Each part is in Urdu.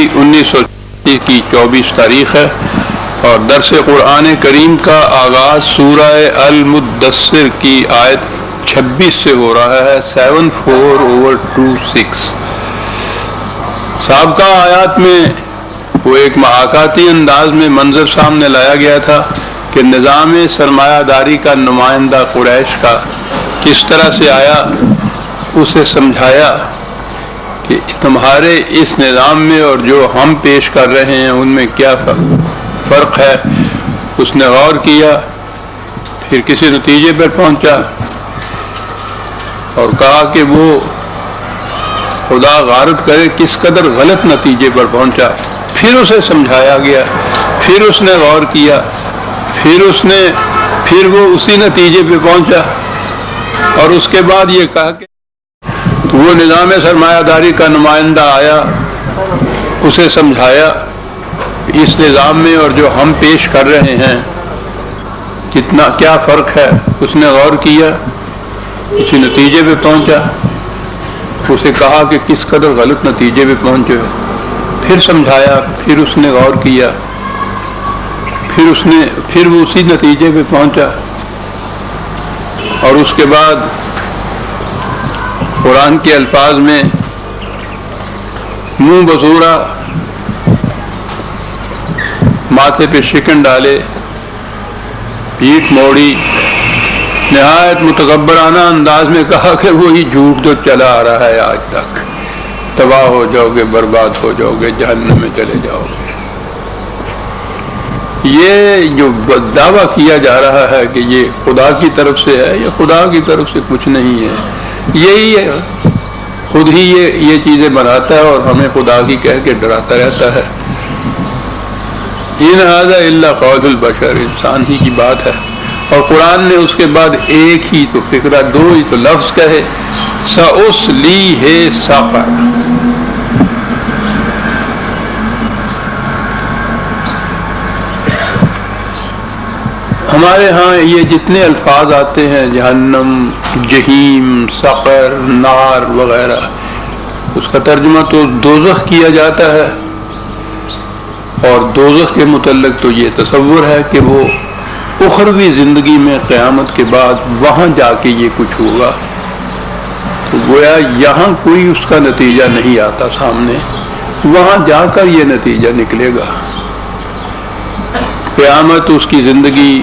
1980 کی 24 تاریخ ہے اور درس قرآن کریم کا آغاز سورہ المدثر کی آیت 26 سے ہو رہا ہے، 74/26۔ سابقہ آیات میں وہ ایک محاکاتی انداز میں منظر سامنے لایا گیا تھا کہ نظام سرمایہ داری کا نمائندہ قریش کا کس طرح سے آیا، اسے سمجھایا کہ تمہارے اس نظام میں اور جو ہم پیش کر رہے ہیں ان میں کیا فرق ہے۔ اس نے غور کیا، پھر کسی نتیجے پر پہنچا اور کہا کہ وہ خدا غارت کرے کس قدر غلط نتیجے پر پہنچا۔ پھر اسے سمجھایا گیا، پھر اس نے غور کیا، پھر وہ اسی نتیجے پہ پہنچا اور اس کے بعد یہ کہا کہ وہ نظام سرمایہ داری کا نمائندہ آیا، اسے سمجھایا اس نظام میں اور جو ہم پیش کر رہے ہیں کیا فرق ہے۔ اس نے غور کیا، کسی نتیجے پہ پہنچا، اسے کہا کہ کس قدر غلط نتیجے پہ پہنچے، پھر سمجھایا، پھر اس نے غور کیا، پھر وہ اسی نتیجے پہ پہنچا اور اس کے بعد قرآن کے الفاظ میں منہ بسورا، ماتھے پہ شکن ڈالے، پیٹھ موڑی، نہایت متکبرانہ انداز میں کہا کہ وہی جھوٹ جو چلا آ رہا ہے آج تک، تباہ ہو جاؤ گے، برباد ہو جاؤ گے، جہنم میں چلے جاؤ گے۔ یہ جو دعویٰ کیا جا رہا ہے کہ یہ خدا کی طرف سے ہے، یہ خدا کی طرف سے کچھ نہیں ہے، یہی ہے، خود ہی یہ چیزیں بناتا ہے اور ہمیں خدا کی کہہ کے ڈراتا رہتا ہے۔ ان ھذا الا قول البشر، انسان ہی کی بات ہے۔ اور قرآن نے اس کے بعد ایک ہی تو فکرہ، دو ہی تو لفظ کہے، سأصلیہ سقر۔ ہمارے ہاں یہ جتنے الفاظ آتے ہیں، جہنم، جہیم، سقر، نار وغیرہ، اس کا ترجمہ تو دوزخ کیا جاتا ہے، اور دوزخ کے متعلق تو یہ تصور ہے کہ وہ اخروی زندگی میں قیامت کے بعد وہاں جا کے یہ کچھ ہوگا، تو گویا یہاں کوئی اس کا نتیجہ نہیں آتا سامنے، وہاں جا کر یہ نتیجہ نکلے گا۔ قیامت، اس کی زندگی،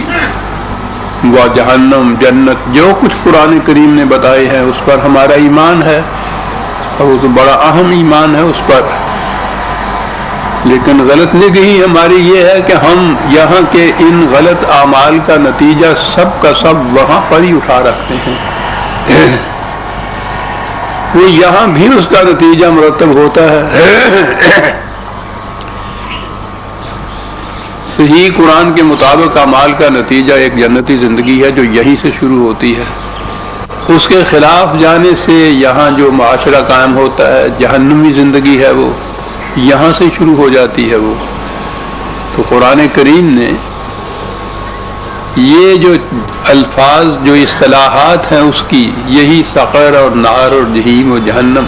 وہ جہنم، جنت، جو کچھ قرآن کریم نے بتائے ہیں اس پر ہمارا ایمان ہے، اور وہ تو بڑا اہم ایمان ہے اس پر۔ لیکن غلط نگہی ہماری یہ ہے کہ ہم یہاں کے ان غلط اعمال کا نتیجہ سب کا سب وہاں پر ہی اٹھا رکھتے ہیں، وہ یہاں بھی اس کا نتیجہ مرتب ہوتا ہے۔ صحیح قرآن کے مطابق اعمال کا نتیجہ ایک جنتی زندگی ہے جو یہیں سے شروع ہوتی ہے، اس کے خلاف جانے سے یہاں جو معاشرہ قائم ہوتا ہے، جہنمی زندگی ہے، وہ یہاں سے شروع ہو جاتی ہے وہ۔ تو قرآن کریم نے یہ جو الفاظ، جو اصطلاحات ہیں اس کی، یہی سقر اور نار اور جہیم اور جہنم،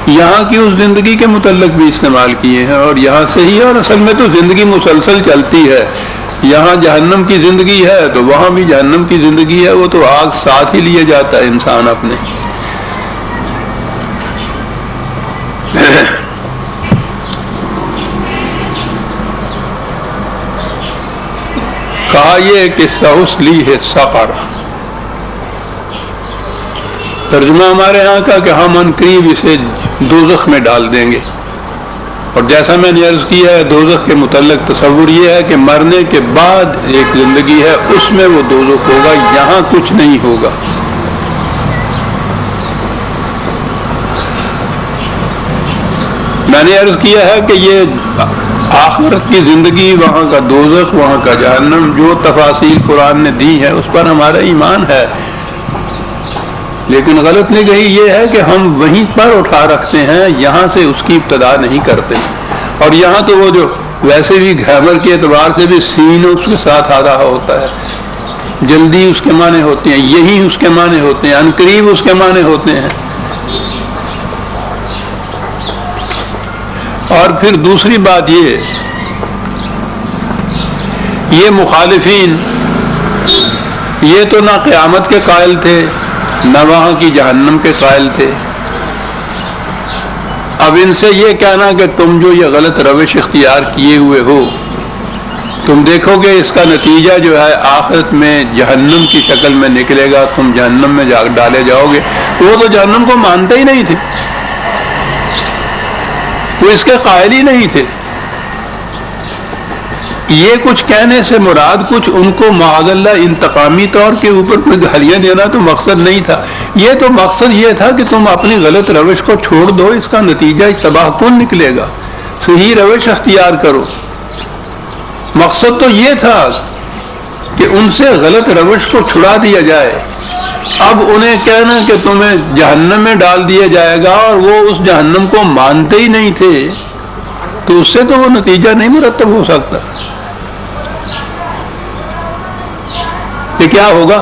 یہاں کی اس زندگی کے متعلق بھی استعمال کیے ہیں، اور یہاں سے ہی، اور اصل میں تو زندگی مسلسل چلتی ہے، یہاں جہنم کی زندگی ہے تو وہاں بھی جہنم کی زندگی ہے، وہ تو آگ ساتھ ہی لیے جاتا ہے انسان اپنے۔ کہا یہ کہ سأصلیہ سقر، ترجمہ ہمارے ہاں کا کہ ہم عنقریب اسے دوزخ میں ڈال دیں گے۔ اور جیسا میں نے عرض کیا ہے، دوزخ کے متعلق تصور یہ ہے کہ مرنے کے بعد ایک زندگی ہے، اس میں وہ دوزخ ہوگا، یہاں کچھ نہیں ہوگا۔ میں نے عرض کیا ہے کہ یہ آخرت کی زندگی، وہاں کا دوزخ، وہاں کا جہنم، جو تفاصیل قرآن نے دی ہے اس پر ہمارا ایمان ہے، لیکن غلط نگہی یہ ہے کہ ہم وہیں پر اٹھا رکھتے ہیں، یہاں سے اس کی ابتدا نہیں کرتے۔ اور یہاں تو وہ جو ویسے بھی گرامر کے اعتبار سے بھی سین اس کے ساتھ آ رہا ہوتا ہے، جلدی اس کے معنی ہوتے ہیں، یہی اس کے معنی ہوتے ہیں، عنقریب اس کے معنی ہوتے ہیں۔ اور پھر دوسری بات یہ مخالفین یہ تو نہ قیامت کے قائل تھے نہ وہاں کی جہنم کے قائل تھے. اب ان سے یہ کہنا کہ تم جو یہ غلط روش اختیار کیے ہوئے ہو تم دیکھو گے اس کا نتیجہ جو ہے آخرت میں جہنم کی شکل میں نکلے گا, تم جہنم میں ڈالے جاؤ گے. وہ تو جہنم کو مانتے ہی نہیں تھے, وہ اس کے قائل ہی نہیں تھے. یہ کچھ کہنے سے مراد کچھ ان کو معاذ اللہ انتقامی طور کے اوپر کوئی گالیاں دینا تو مقصد نہیں تھا. یہ تو مقصد یہ تھا کہ تم اپنی غلط روش کو چھوڑ دو, اس کا نتیجہ تباہ کن نکلے گا, صحیح روش اختیار کرو. مقصد تو یہ تھا کہ ان سے غلط روش کو چھڑا دیا جائے. اب انہیں کہنا کہ تمہیں جہنم میں ڈال دیا جائے گا اور وہ اس جہنم کو مانتے ہی نہیں تھے, تو اس سے تو وہ نتیجہ نہیں مرتب ہو سکتا. یہ کیا ہوگا؟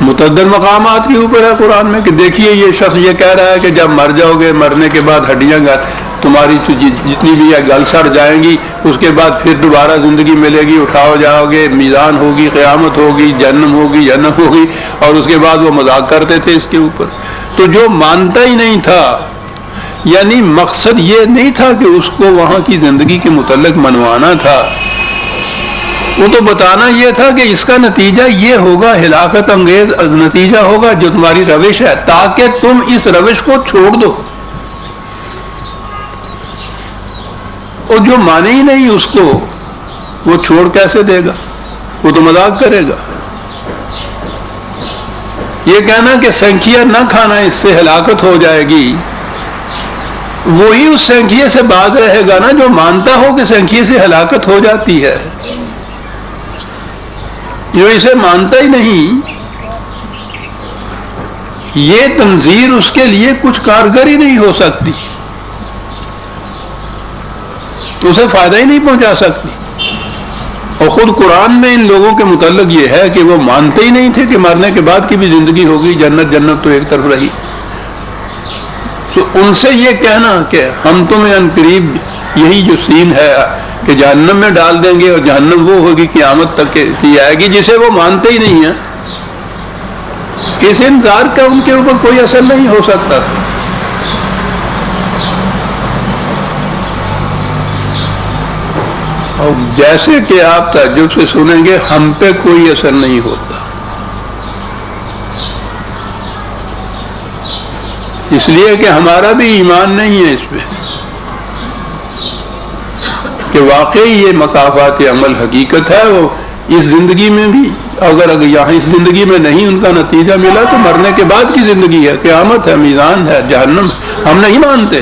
متعدد مقامات کے اوپر ہے قرآن میں کہ دیکھیے یہ شخص یہ کہہ رہا ہے کہ جب مر جاؤ گے, مرنے کے بعد ہڈیاں تمہاری جتنی بھی ہے گل سڑ جائیں گی, اس کے بعد پھر دوبارہ زندگی ملے گی, اٹھاؤ جاؤ گے, میزان ہوگی, قیامت ہوگی, جہنم ہوگی, جنت ہوگی. اور اس کے بعد وہ مذاق کرتے تھے اس کے اوپر. تو جو مانتا ہی نہیں تھا, یعنی مقصد یہ نہیں تھا کہ اس کو وہاں کی زندگی کے متعلق منوانا تھا, وہ تو بتانا یہ تھا کہ اس کا نتیجہ یہ ہوگا, ہلاکت انگیز نتیجہ ہوگا جو تمہاری روش ہے, تاکہ تم اس روش کو چھوڑ دو. اور جو مانے ہی نہیں اس کو, وہ چھوڑ کیسے دے گا؟ وہ تو مذاق کرے گا. یہ کہنا کہ سنکھیا نہ کھانا اس سے ہلاکت ہو جائے گی, وہی اس سنکھیے سے باز رہے گا نا جو مانتا ہو کہ سنکھیے سے ہلاکت ہو جاتی ہے. جو اسے مانتا ہی نہیں, یہ تنظیر اس کے لیے کچھ کارگر ہی نہیں ہو سکتی, اسے فائدہ ہی نہیں پہنچا سکتی. اور خود قرآن میں ان لوگوں کے متعلق یہ ہے کہ وہ مانتے ہی نہیں تھے کہ مرنے کے بعد کی بھی زندگی ہوگی, جنت تو ایک طرف رہی. تو ان سے یہ کہنا کہ ہم تمہیں ان قریب یہی جو سین ہے کہ جہنم میں ڈال دیں گے, اور جہنم وہ ہوگی قیامت تک کی آئے گی, جسے وہ مانتے ہی نہیں ہیں, اس انکار کا ان کے اوپر کوئی اثر نہیں ہو سکتا تھا. اور جیسے کہ آپ تعجب سے سنیں گے, ہم پہ کوئی اثر نہیں ہوتا, اس لیے کہ ہمارا بھی ایمان نہیں ہے اس پہ کہ واقعی یہ مکافات عمل حقیقت ہے. وہ اس زندگی میں بھی اگر یہاں اس زندگی میں نہیں ان کا نتیجہ ملا تو مرنے کے بعد کی زندگی ہے, قیامت ہے, میزان ہے, جہنم. ہم نہیں مانتے.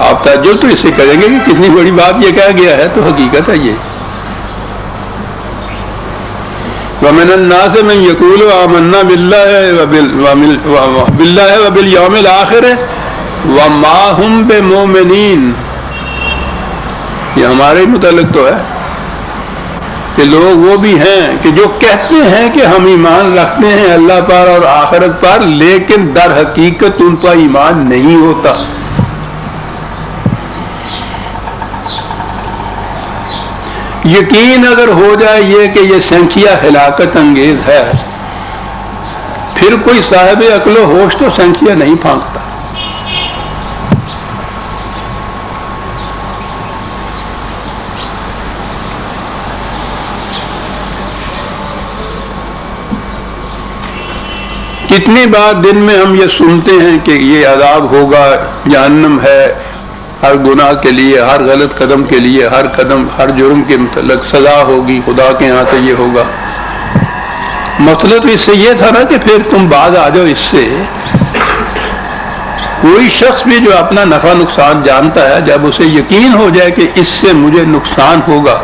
آپ تعجب تو اس سے کریں گے کہ کتنی بڑی بات یہ کہا گیا ہے, تو حقیقت ہے یہ. وَمِنَ النَّاسِ مَن يَقُولُ آمَنَّا بِاللَّهِ وَبِالْيَوْمِ الْآخِرِ وَمَا هُمْ بِمُؤْمِنِينَ. یہ ہمارے متعلق تو ہے کہ لوگ وہ بھی ہیں کہ جو کہتے ہیں کہ ہم ایمان رکھتے ہیں اللہ پر اور آخرت پر, لیکن در حقیقت ان کا ایمان نہیں ہوتا. یقین اگر ہو جائے یہ کہ یہ سنکھیا ہلاکت انگیز ہے, پھر کوئی صاحب عقل و ہوش تو سنکھیا نہیں پھانکتا. کتنی بار دن میں ہم یہ سنتے ہیں کہ یہ عذاب ہوگا, جہنم ہے, ہر گناہ کے لیے, ہر غلط قدم کے لیے, ہر قدم ہر جرم کے متعلق سزا ہوگی, خدا کے ہاں سے یہ ہوگا. مطلب اس سے یہ تھا نا کہ پھر تم باز آ جاؤ اس سے. کوئی شخص بھی جو اپنا نفع نقصان جانتا ہے, جب اسے یقین ہو جائے کہ اس سے مجھے نقصان ہوگا,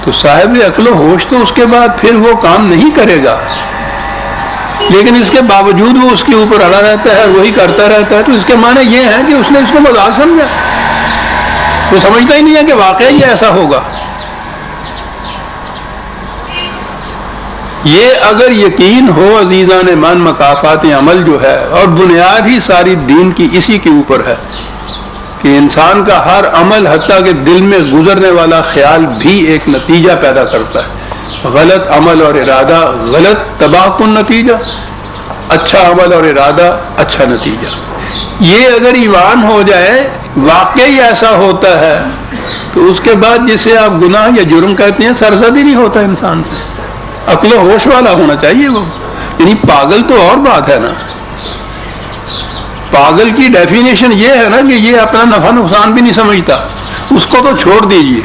تو صاحب عقل و ہوش تو اس کے بعد پھر وہ کام نہیں کرے گا. لیکن اس کے باوجود وہ اس کے اوپر اڑا رہتا ہے, وہی کرتا رہتا ہے. تو اس کے معنی یہ ہے کہ اس نے اس کو مذاق سمجھا, وہ سمجھتا ہی نہیں ہے کہ واقعی یہ ایسا ہوگا. یہ اگر یقین ہو عزیزان من مکافات عمل جو ہے، اور بنیاد ہی ساری دین کی اسی کے اوپر ہے کہ انسان کا ہر عمل حتیٰ کہ دل میں گزرنے والا خیال بھی ایک نتیجہ پیدا کرتا ہے۔ غلط عمل اور ارادہ غلط تباہ کن نتیجہ، اچھا عمل اور ارادہ اچھا نتیجہ۔ یہ اگر ایمان ہو جائے واقعی ایسا ہوتا ہے تو اس کے بعد جسے آپ گناہ یا جرم کہتے ہیں سرزد ہی نہیں ہوتا انسان سے۔ عقل و ہوش والا ہونا چاہیے وہ، یعنی پاگل تو اور بات ہے نا۔ پاگل کی ڈیفینیشن یہ ہے نا کہ یہ اپنا نفع نقصان بھی نہیں سمجھتا، اس کو تو چھوڑ دیجئے۔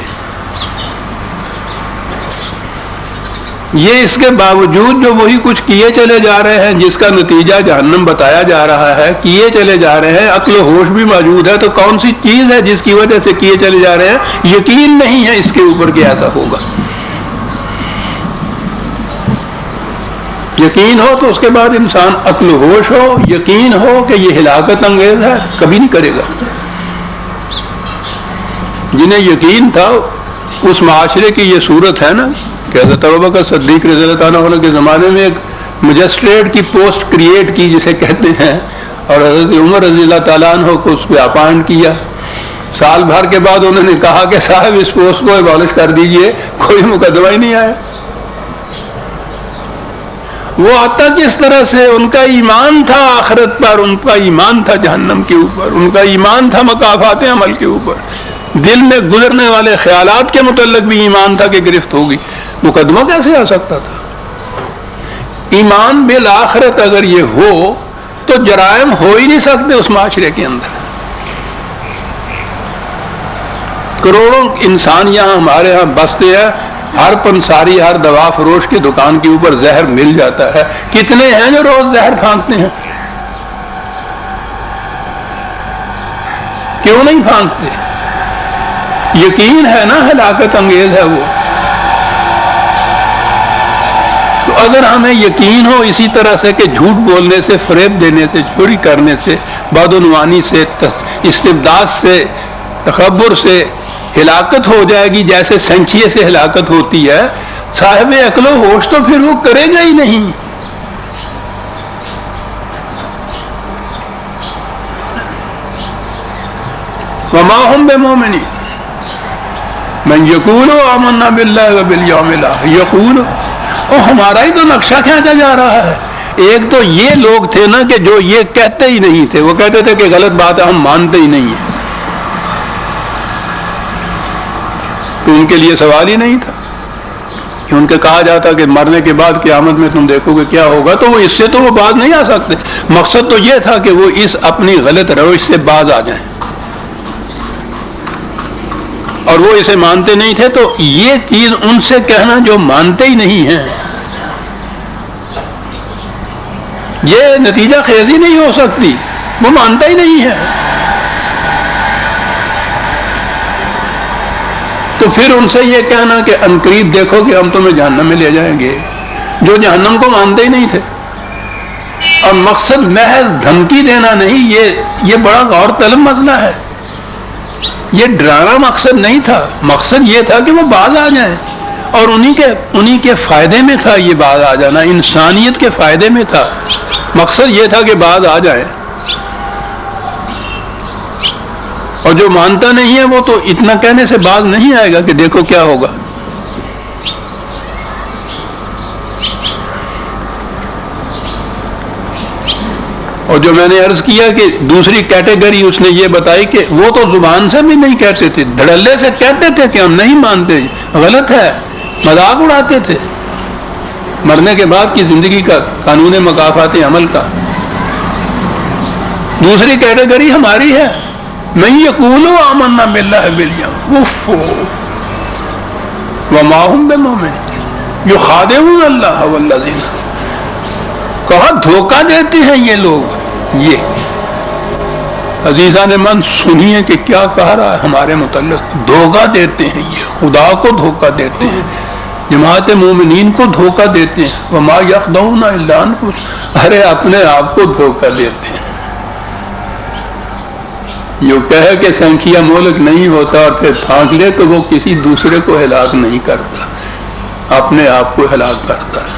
یہ اس کے باوجود جو وہی کچھ کیے چلے جا رہے ہیں جس کا نتیجہ جہنم بتایا جا رہا ہے، کیے چلے جا رہے ہیں، عقل و ہوش بھی موجود ہے، تو کون سی چیز ہے جس کی وجہ سے کیے چلے جا رہے ہیں؟ یقین نہیں ہے اس کے اوپر کہ ایسا ہوگا۔ یقین ہو تو اس کے بعد انسان عقل و ہوش ہو، یقین ہو کہ یہ ہلاکت انگیز ہے، کبھی نہیں کرے گا۔ جنہیں یقین تھا اس معاشرے کی یہ صورت ہے نا کہ حضرت ابوبکر صدیق رضی اللہ عنہ کے زمانے میں ایک مجسٹریٹ کی پوسٹ کریٹ کی جسے کہتے ہیں، اور حضرت عمر رضی اللہ تعالیٰ عنہ کو اس پہ اپائنٹ کیا۔ سال بھر کے بعد انہوں نے کہا کہ صاحب اس پوسٹ کو ایبالش کر دیجئے، کوئی مقدمہ ہی نہیں آیا۔ وہ حتیٰ کس طرح سے ان کا ایمان تھا آخرت پر، ان کا ایمان تھا جہنم کے اوپر، ان کا ایمان تھا مکافات عمل کے اوپر، دل میں گزرنے والے خیالات کے متعلق بھی ایمان تھا کہ گرفت ہوگی، مقدمہ کیسے آ سکتا تھا؟ ایمان بالآخرت اگر یہ ہو تو جرائم ہو ہی نہیں سکتے اس معاشرے کے اندر۔ کروڑوں انسان یہاں ہمارے ہاں بستے ہیں، ہر پنساری ہر دوا فروش کی دکان کے اوپر زہر مل جاتا ہے، کتنے ہیں جو روز زہر پھینکتے ہیں؟ کیوں نہیں پھینکتے؟ یقین ہے نا ہلاکت انگیز ہے وہ۔ تو اگر ہمیں یقین ہو اسی طرح سے کہ جھوٹ بولنے سے، فریب دینے سے، چوری کرنے سے، بدعنوانی سے، استبداد سے، تکبر سے ہلاکت ہو جائے گی جیسے سنچیے سے ہلاکت ہوتی ہے، صاحب عقل و ہوش تو پھر وہ کرے گا ہی نہیں۔ وما هم بمؤمنین من یقول آمنا باللہ وبالیوم الآخر، یقول، اور ہمارا ہی تو نقشہ کھینچا جا رہا ہے۔ ایک تو یہ لوگ تھے نا کہ جو یہ کہتے ہی نہیں تھے، وہ کہتے تھے کہ غلط بات ہے، ہم مانتے ہی نہیں ہیں، تو ان کے لیے سوال ہی نہیں تھا کہ ان کے کہا جاتا کہ مرنے کے بعد قیامت میں تم دیکھو گے کیا ہوگا، تو وہ اس سے تو وہ باز نہیں آ سکتے۔ مقصد تو یہ تھا کہ وہ اس اپنی غلط روش سے باز آ جائیں، اور وہ اسے مانتے نہیں تھے، تو یہ چیز ان سے کہنا جو مانتے ہی نہیں ہیں، یہ نتیجہ خیزی نہیں ہو سکتی، وہ مانتا ہی نہیں ہے۔ تو پھر ان سے یہ کہنا کہ عنقریب دیکھو کہ ہم تمہیں جہنم میں لے جائیں گے، جو جہنم کو مانتے ہی نہیں تھے۔ اور مقصد محض دھمکی دینا نہیں، یہ بڑا غور طلب مسئلہ ہے، یہ ڈرانا مقصد نہیں تھا، مقصد یہ تھا کہ وہ باز آ جائیں، اور انہی کے فائدے میں تھا یہ باز آ جانا، انسانیت کے فائدے میں تھا، مقصد یہ تھا کہ باز آ جائیں۔ اور جو مانتا نہیں ہے وہ تو اتنا کہنے سے باز نہیں آئے گا کہ دیکھو کیا ہوگا۔ اور جو میں نے عرض کیا کہ دوسری کیٹیگری اس نے یہ بتائی کہ وہ تو زبان سے بھی نہیں کہتے تھے، دھڑلے سے کہتے تھے کہ ہم نہیں مانتے، غلط ہے، مذاق اڑاتے تھے مرنے کے بعد کی زندگی کا، قانون مکافات عمل کا۔ دوسری کیٹیگری ہماری ہے، من یقول آمنا باللہ والیوم وما هم بمؤمنین یخادعون اللہ والذین، کہا دھوکہ دیتے ہیں یہ لوگ۔ یہ عزیزان من سنیے کہ کیا کہہ رہا ہے ہمارے متعلق، دھوکہ دیتے ہیں، یہ خدا کو دھوکہ دیتے ہیں، جماعت مومنین کو دھوکہ دیتے ہیں۔ وما یخدعون الا انفسهم، ارے اپنے آپ کو دھوکہ دیتے ہیں۔ جو کہے کہ سنکھیا مولک نہیں ہوتا اور پھر پھانک لے تو وہ کسی دوسرے کو ہلاک نہیں کرتا، اپنے آپ کو ہلاک کرتا ہے۔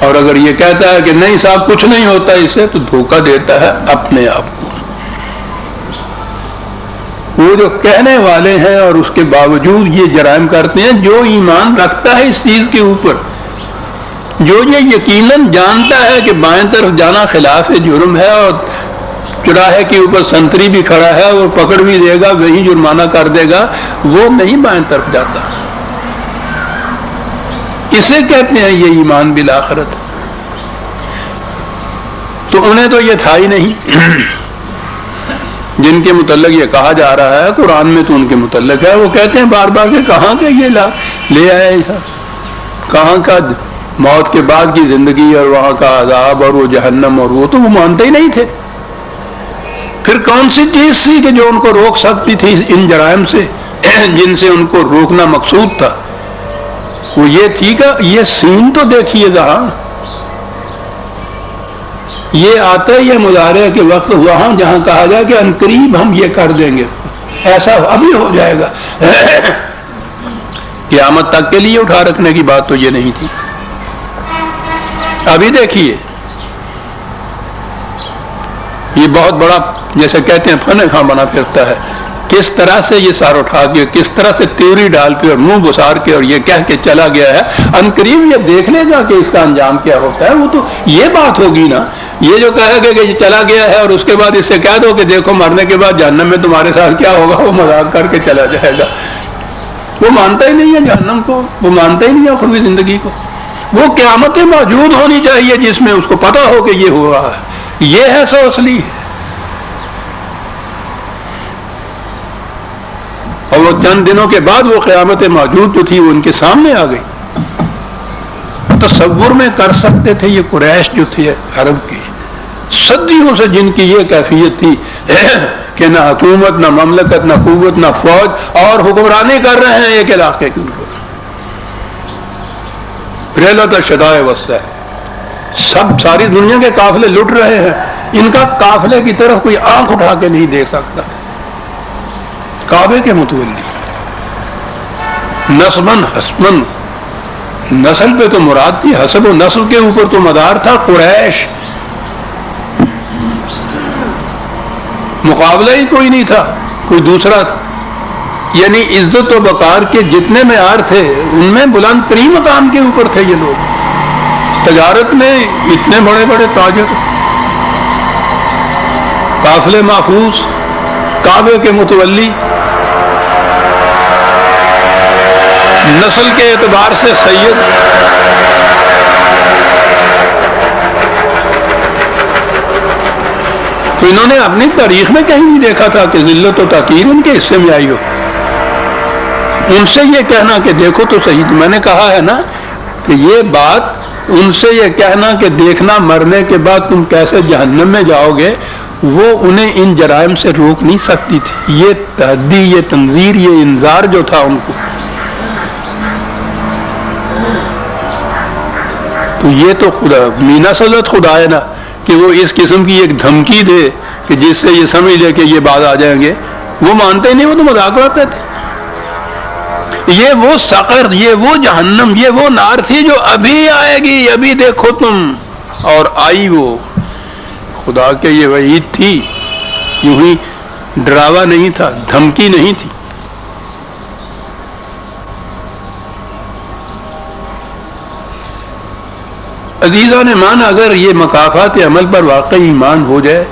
اور اگر یہ کہتا ہے کہ نہیں صاحب کچھ نہیں ہوتا اس سے، تو دھوکہ دیتا ہے اپنے آپ کو۔ وہ جو کہنے والے ہیں اور اس کے باوجود یہ جرائم کرتے ہیں، جو ایمان رکھتا ہے اس چیز کے اوپر، جو یہ یقیناً جانتا ہے کہ بائیں طرف جانا خلاف جرم ہے اور چوراہے کے اوپر سنتری بھی کھڑا ہے اور پکڑ بھی دے گا، وہی جرمانہ کر دے گا، وہ نہیں بائیں طرف جاتا۔ اسے کہتے ہیں یہ ایمان بالآخرت۔ تو انہیں تو یہ تھا ہی نہیں جن کے متعلق یہ کہا جا رہا ہے قرآن میں، تو ان کے متعلق ہے۔ وہ کہتے ہیں بار بار کہ کہاں کے یہ لے آیا ایسا، کہاں کا موت کے بعد کی زندگی اور وہاں کا عذاب اور وہ جہنم، اور وہ تو وہ مانتے ہی نہیں تھے۔ پھر کون سی چیز تھی کہ جو ان کو روک سکتی تھی ان جرائم سے جن سے ان کو روکنا مقصود تھا؟ وہ یہ تھی کہ یہ سین تو دیکھیے گا، یہ آتا ہے یہ مظاہرے کے وقت وہاں جہاں کہا جائے کہ عنقریب ہم یہ کر دیں گے، ایسا ابھی ہو جائے گا قیامت تک کے لیے اٹھا رکھنے کی بات تو یہ نہیں تھی۔ ابھی دیکھیے یہ بہت بڑا جیسے کہتے ہیں فن خاں بنا پھرتا ہے، کس طرح سے یہ سار اٹھا کے، کس طرح سے تیوری ڈال کے اور منہ بسار کے اور یہ کہہ کے چلا گیا ہے، عنقریب یہ دیکھ لے گا کہ اس کا انجام کیا ہوتا ہے۔ وہ تو یہ بات ہوگی نا، یہ جو کہے گا کہ یہ چلا گیا ہے اور اس کے بعد اس سے کہہ دو کہ دیکھو مرنے کے بعد جہنم میں تمہارے ساتھ کیا ہوگا، وہ مذاق کر کے چلا جائے گا۔ وہ مانتا ہی نہیں ہے جہنم کو، وہ مانتا ہی نہیں ہے اخروی زندگی کو۔ وہ قیامت موجود ہونی چاہیے جس میں اس کو پتا ہو کہ یہ ہو رہا ہے، یہ ہے سو اصلی۔ اور وہ چند دنوں کے بعد وہ قیامت موجود جو تھی وہ ان کے سامنے آ گئی۔ تصور میں کر سکتے تھے یہ قریش جو تھے عرب کی، صدیوں سے جن کی یہ کیفیت تھی کہ نہ حکومت، نہ مملکت، نہ قوت، نہ فوج، اور حکمرانی کر رہے ہیں ایک علاقے کے اوپر، ریلت شدائے وسطی، سب ساری دنیا کے قافلے لٹ رہے ہیں، ان کا قافلے کی طرف کوئی آنکھ اٹھا کے نہیں دیکھ سکتا۔ کعبے کے متولی، نسبن حسبن، نسل پہ تو مراد تھی، حسب و نسل کے اوپر تو مدار تھا۔ قریش مقابلہ ہی کوئی نہیں تھا، کوئی دوسرا، یعنی عزت و وقار کے جتنے معیار تھے ان میں بلند ترین مقام کے اوپر تھے یہ لوگ۔ تجارت میں اتنے بڑے بڑے تاجر، قافلے محفوظ، کعبے کے متولی، نسل کے اعتبار سے سید، تو انہوں نے اپنی تاریخ میں کہیں نہیں دیکھا تھا کہ ذلت و تحقیر ان کے حصے میں آئی ہو۔ ان سے یہ کہنا کہ دیکھو تو صحیح، میں نے کہا ہے نا کہ یہ بات ان سے یہ کہنا کہ دیکھنا مرنے کے بعد تم کیسے جہنم میں جاؤ گے، وہ انہیں ان جرائم سے روک نہیں سکتی تھی۔ یہ تحدی، یہ تنذیر، یہ انذار جو تھا ان کو، تو یہ تو خدا مینا سزت خدا ہے نا کہ وہ اس قسم کی ایک دھمکی دے کہ جس سے یہ سمجھ لے کہ یہ بعد آ جائیں گے۔ وہ مانتے ہی نہیں، وہ تو مذاق اڑاتے تھے۔ یہ وہ سقر، یہ وہ جہنم، یہ وہ نار تھی جو ابھی آئے گی، ابھی دیکھو تم، اور آئی۔ وہ خدا کے یہ وعید تھی، یوں ہی ڈراوا نہیں تھا، دھمکی نہیں تھی۔ عزیزان ایمان، اگر یہ مکافات عمل پر واقعی ایمان ہو جائے،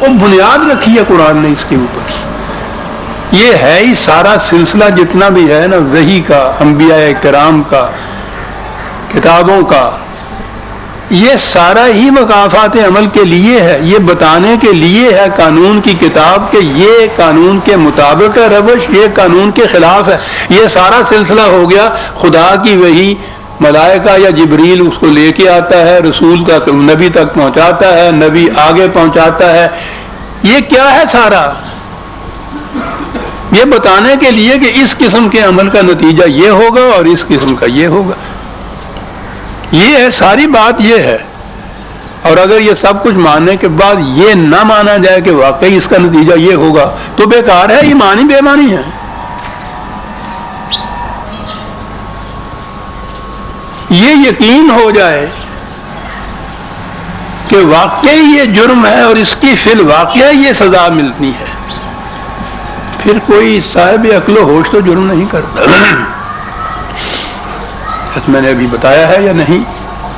اور بنیاد رکھی ہے قرآن نے اس کے اوپر، یہ ہے ہی سارا سلسلہ جتنا بھی ہے نا، وحی کا، انبیاء کرام کا، کتابوں کا، یہ سارا ہی مکافات عمل کے لیے ہے، یہ بتانے کے لیے ہے قانون کی کتاب کہ یہ قانون کے مطابق ہے روش، یہ قانون کے خلاف ہے۔ یہ سارا سلسلہ ہو گیا خدا کی وحی، ملائکہ یا جبریل اس کو لے کے آتا ہے، رسول تک، نبی تک پہنچاتا ہے، نبی آگے پہنچاتا ہے۔ یہ کیا ہے سارا؟ یہ بتانے کے لیے کہ اس قسم کے عمل کا نتیجہ یہ ہوگا اور اس قسم کا یہ ہوگا۔ یہ ہے ساری بات، یہ ہے۔ اور اگر یہ سب کچھ ماننے کے بعد یہ نہ مانا جائے کہ واقعی اس کا نتیجہ یہ ہوگا تو بیکار ہے، ایمان ہی بے ایمانی ہے۔ یہ یقین ہو جائے کہ واقعی یہ جرم ہے اور اس کی فی الواقعہ یہ سزا ملتی ہے، پھر کوئی صاحب عقل و ہوش تو جرم نہیں کرتا۔ میں نے ابھی بتایا ہے یا نہیں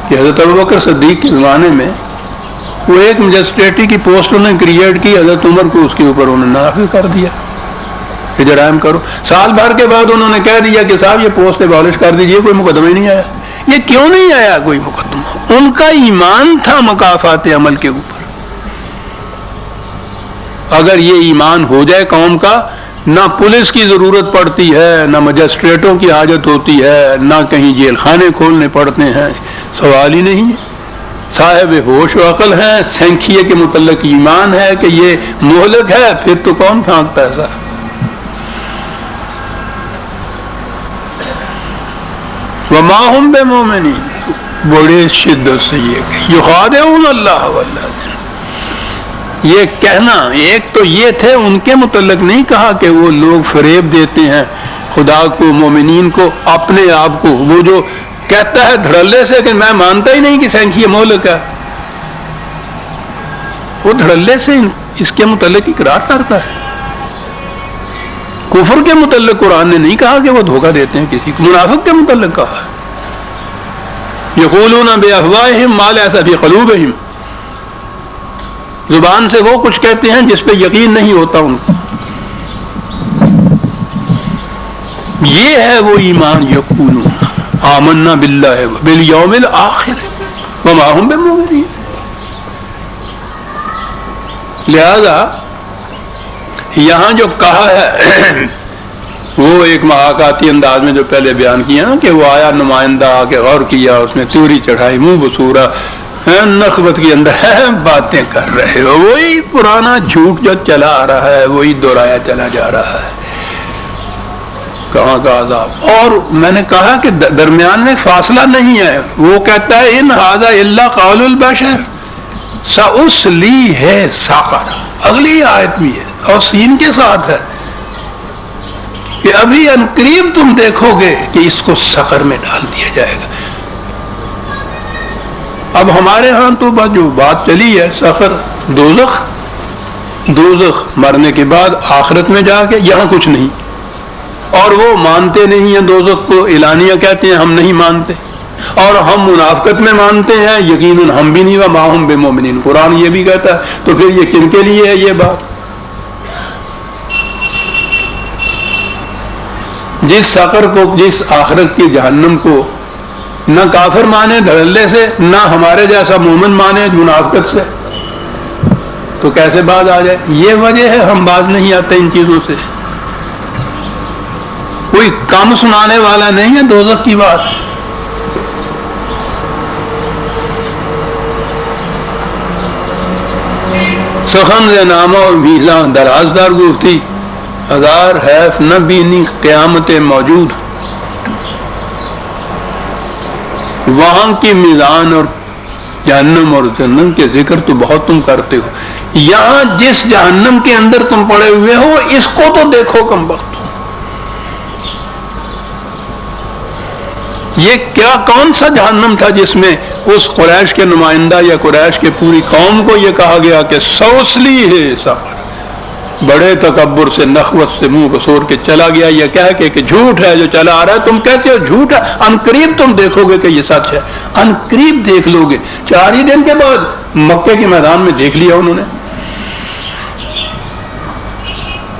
کہ حضرت ابوبکر صدیق کے زمانے میں وہ ایک مجسٹریٹی کی پوسٹ انہوں نے کریٹ کی، حضرت عمر کو اس کے اوپر انہوں نے نافذ کر دیا کہ جرائم کرو۔ سال بھر کے بعد انہوں نے کہہ دیا کہ صاحب یہ پوسٹ ابالش کر دیجئے، کوئی مقدمہ ہی نہیں آیا۔ یہ کیوں نہیں آیا کوئی مقدمہ؟ ان کا ایمان تھا مکافات عمل کے اوپر۔ اگر یہ ایمان ہو جائے قوم کا، نہ پولیس کی ضرورت پڑتی ہے، نہ مجسٹریٹوں کی حاجت ہوتی ہے، نہ کہیں جیل خانے کھولنے پڑتے ہیں، سوال ہی نہیں ہے۔ صاحب ہوش و عقل ہیں، سینکھیے کے متعلق ایمان ہے کہ یہ مہلک ہے، پھر تو کون پھانکتا ہے صاحب؟ وما هم بمؤمنین، بڑے شدت سے یہ یخادعون اللہ والذین، یہ کہنا ایک تو یہ تھے، ان کے متعلق نہیں کہا کہ وہ لوگ فریب دیتے ہیں خدا کو، مومنین کو، اپنے آپ کو۔ وہ جو کہتا ہے دھڑلے سے کہ میں مانتا ہی نہیں کہ سینکھی مہلک ہے، وہ دھڑلے سے اس کے متعلق اقرار کرتا ہے۔ کفر کے متعلق قرآن نے نہیں کہا کہ وہ دھوکہ دیتے ہیں کسی کو، منافق کے متعلق کہا ہے یقولون بافواہہم ما لیس فی قلوبہم، زبان سے وہ کچھ کہتے ہیں جس پہ یقین نہیں ہوتا ان کو۔ یہ ہے وہ ایمان، یقولون آمنا باللہ وبالیوم الآخر وما ہم بمؤمنین۔ لہذا یہاں جو کہا ہے وہ ایک محاکاتی انداز میں جو پہلے بیان کیا نا کہ وہ آیا نمائندہ آ کے غور کیا، اس نے توری چڑھائی، منہ بصورا نخوت کے اندر باتیں کر رہے ہو، وہی پرانا جھوٹ جو چلا آ رہا ہے وہی دہرایا چلا جا رہا ہے۔ کہاں کا عذاب؟ اور میں نے کہا کہ درمیان میں فاصلہ نہیں ہے، وہ کہتا ہے ان ھذا الا قول البشر سأصلیہ سقر، اگلی آیت بھی ہے اور سین کے ساتھ ہے کہ ابھی عنقریب تم دیکھو گے کہ اس کو سقر میں ڈال دیا جائے گا۔ اب ہمارے ہاں تو جو بات چلی ہے سقر، دوزخ، دوزخ مرنے کے بعد آخرت میں جا کے، یہاں کچھ نہیں، اور وہ مانتے نہیں ہیں دوزخ کو، اعلانیہ کہتے ہیں ہم نہیں مانتے، اور ہم منافقت میں مانتے ہیں، یقیناً ہم بھی نہیں، وما ہم بمؤمنین، قرآن یہ بھی کہتا ہے۔ تو پھر یہ کن کے لیے ہے یہ بات؟ جس سقر کو، جس آخرت کی جہنم کو نہ کافر مانے دھڑلے سے، نہ ہمارے جیسا مومن مانے منافقت سے، تو کیسے باز آ جائے؟ یہ وجہ ہے ہم باز نہیں آتے ان چیزوں سے۔ کوئی کم سنانے والا نہیں ہے دوزخ کی بات۔ سخن ز نامہ اور میزان درازدار گفتی، ہزار حیف نہ بینی قیامت موجود۔ وہاں کی میزان اور جہنم اور جنت کے ذکر تو بہت تم کرتے ہو، یہاں جس جہنم کے اندر تم پڑے ہوئے ہو اس کو تو دیکھو کم وقت۔ یہ کیا کون سا جہنم تھا جس میں اس قریش کے نمائندہ یا قریش کے پوری قوم کو یہ کہا گیا کہ سوسلی ہے سفر، بڑے تکبر سے نخوت سے منہ بسور کے چلا گیا یہ کہہ کے کہ جھوٹ ہے جو چلا آ رہا ہے، تم کہتے ہو جھوٹ ہے، عنقریب تم دیکھو گے کہ یہ سچ ہے، عنقریب دیکھ لو گے۔ 4 ہی دن کے بعد مکے کے میدان میں دیکھ لیا انہوں نے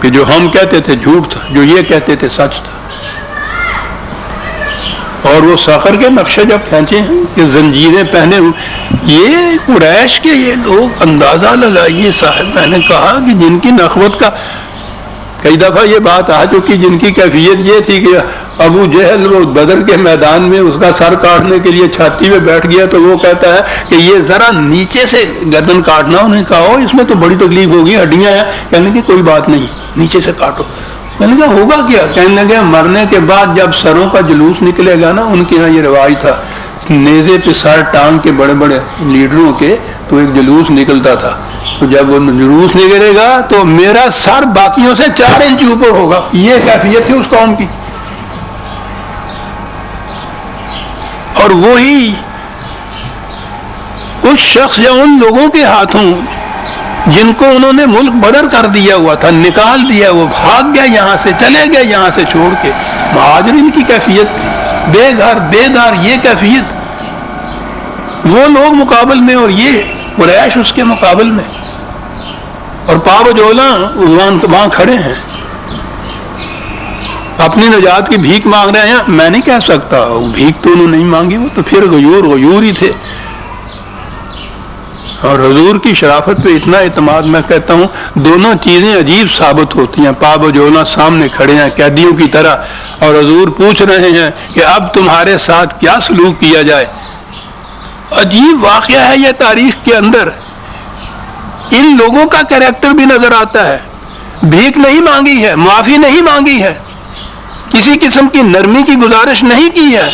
کہ جو ہم کہتے تھے جھوٹ تھا، جو یہ کہتے تھے سچ تھا۔ اور وہ سخر کے نقشے جب کھینچے ہیں کہ زنجیریں پہنے ہوئے، یہ قریش کے یہ لوگ اندازہ لگائیے صاحب، میں نے کہا کہ جن کی نخوت کا کئی دفعہ یہ بات آ چکی، جن کی کیفیت یہ تھی کہ ابو جہل وہ بدر کے میدان میں اس کا سر کاٹنے کے لیے چھاتی میں بیٹھ گیا تو وہ کہتا ہے کہ یہ ذرا نیچے سے گردن کاٹنا، انہیں کہا ہو اس میں تو بڑی تکلیف ہوگی، ہڈیاں ہیں، کہنے کی کوئی بات نہیں نیچے سے کاٹو۔ میں نے کہا ہوگا کیا؟ کہنے لگے مرنے کے بعد جب سروں کا جلوس نکلے گا نا، ان کے یہاں یہ رواج تھا نیزے پہ سر ٹانگ کے بڑے بڑے لیڈروں کے تو ایک جلوس نکلتا تھا، تو جب وہ جلوس نکلے گا تو میرا سر باقیوں سے 4 انچ اوپر ہوگا، یہ کیفیت تھی اس قوم کی۔ اور وہی اس شخص یا ان لوگوں کے ہاتھوں جن کو انہوں نے ملک بدر کر دیا ہوا تھا، نکال دیا، وہ بھاگ گیا یہاں سے، چلے گئے یہاں سے چھوڑ کے. مہاجرین کی کیفیت تھی، بے گھر بے دار، یہ کیفیت وہ لوگ مقابل میں، اور یہ قریش اس کے مقابل میں، اور پاو جولا وہاں کھڑے ہیں اپنی نجات کی بھیک مانگ رہے ہیں. میں نہیں کہہ سکتا بھیک تو انہوں نے نہیں مانگی، وہ تو پھر غیور ہی تھے. اور حضور کی شرافت پہ اتنا اعتماد، میں کہتا ہوں دونوں چیزیں عجیب ثابت ہوتی ہیں. پاو جولا سامنے کھڑے ہیں قیدیوں کی طرح، اور حضور پوچھ رہے ہیں کہ اب تمہارے ساتھ کیا سلوک کیا جائے. عجیب واقعہ ہے یہ تاریخ کے اندر. ان لوگوں کا کریکٹر بھی نظر آتا ہے. بھیک نہیں مانگی ہے، معافی نہیں مانگی ہے، کسی قسم کی نرمی کی گزارش نہیں کی ہے.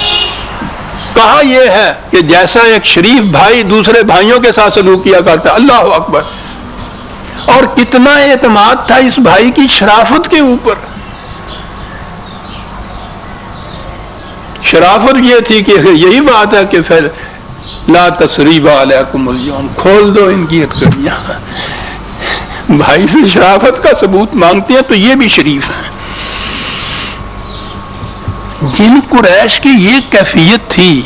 کہا یہ ہے کہ جیسا ایک شریف بھائی دوسرے بھائیوں کے ساتھ سلوک کیا کرتا. اللہ اکبر. اور کتنا اعتماد تھا اس بھائی کی شرافت کے اوپر. شرافت یہ تھی کہ یہی بات ہے کہ پھر لا تثریب علیکم اليوم، کھول دو ان کی ہتھکڑیاں. بھائی سے شرافت کا ثبوت مانگتے ہیں تو یہ بھی شریف ہیں. جن قریش کی یہ کیفیت تھی،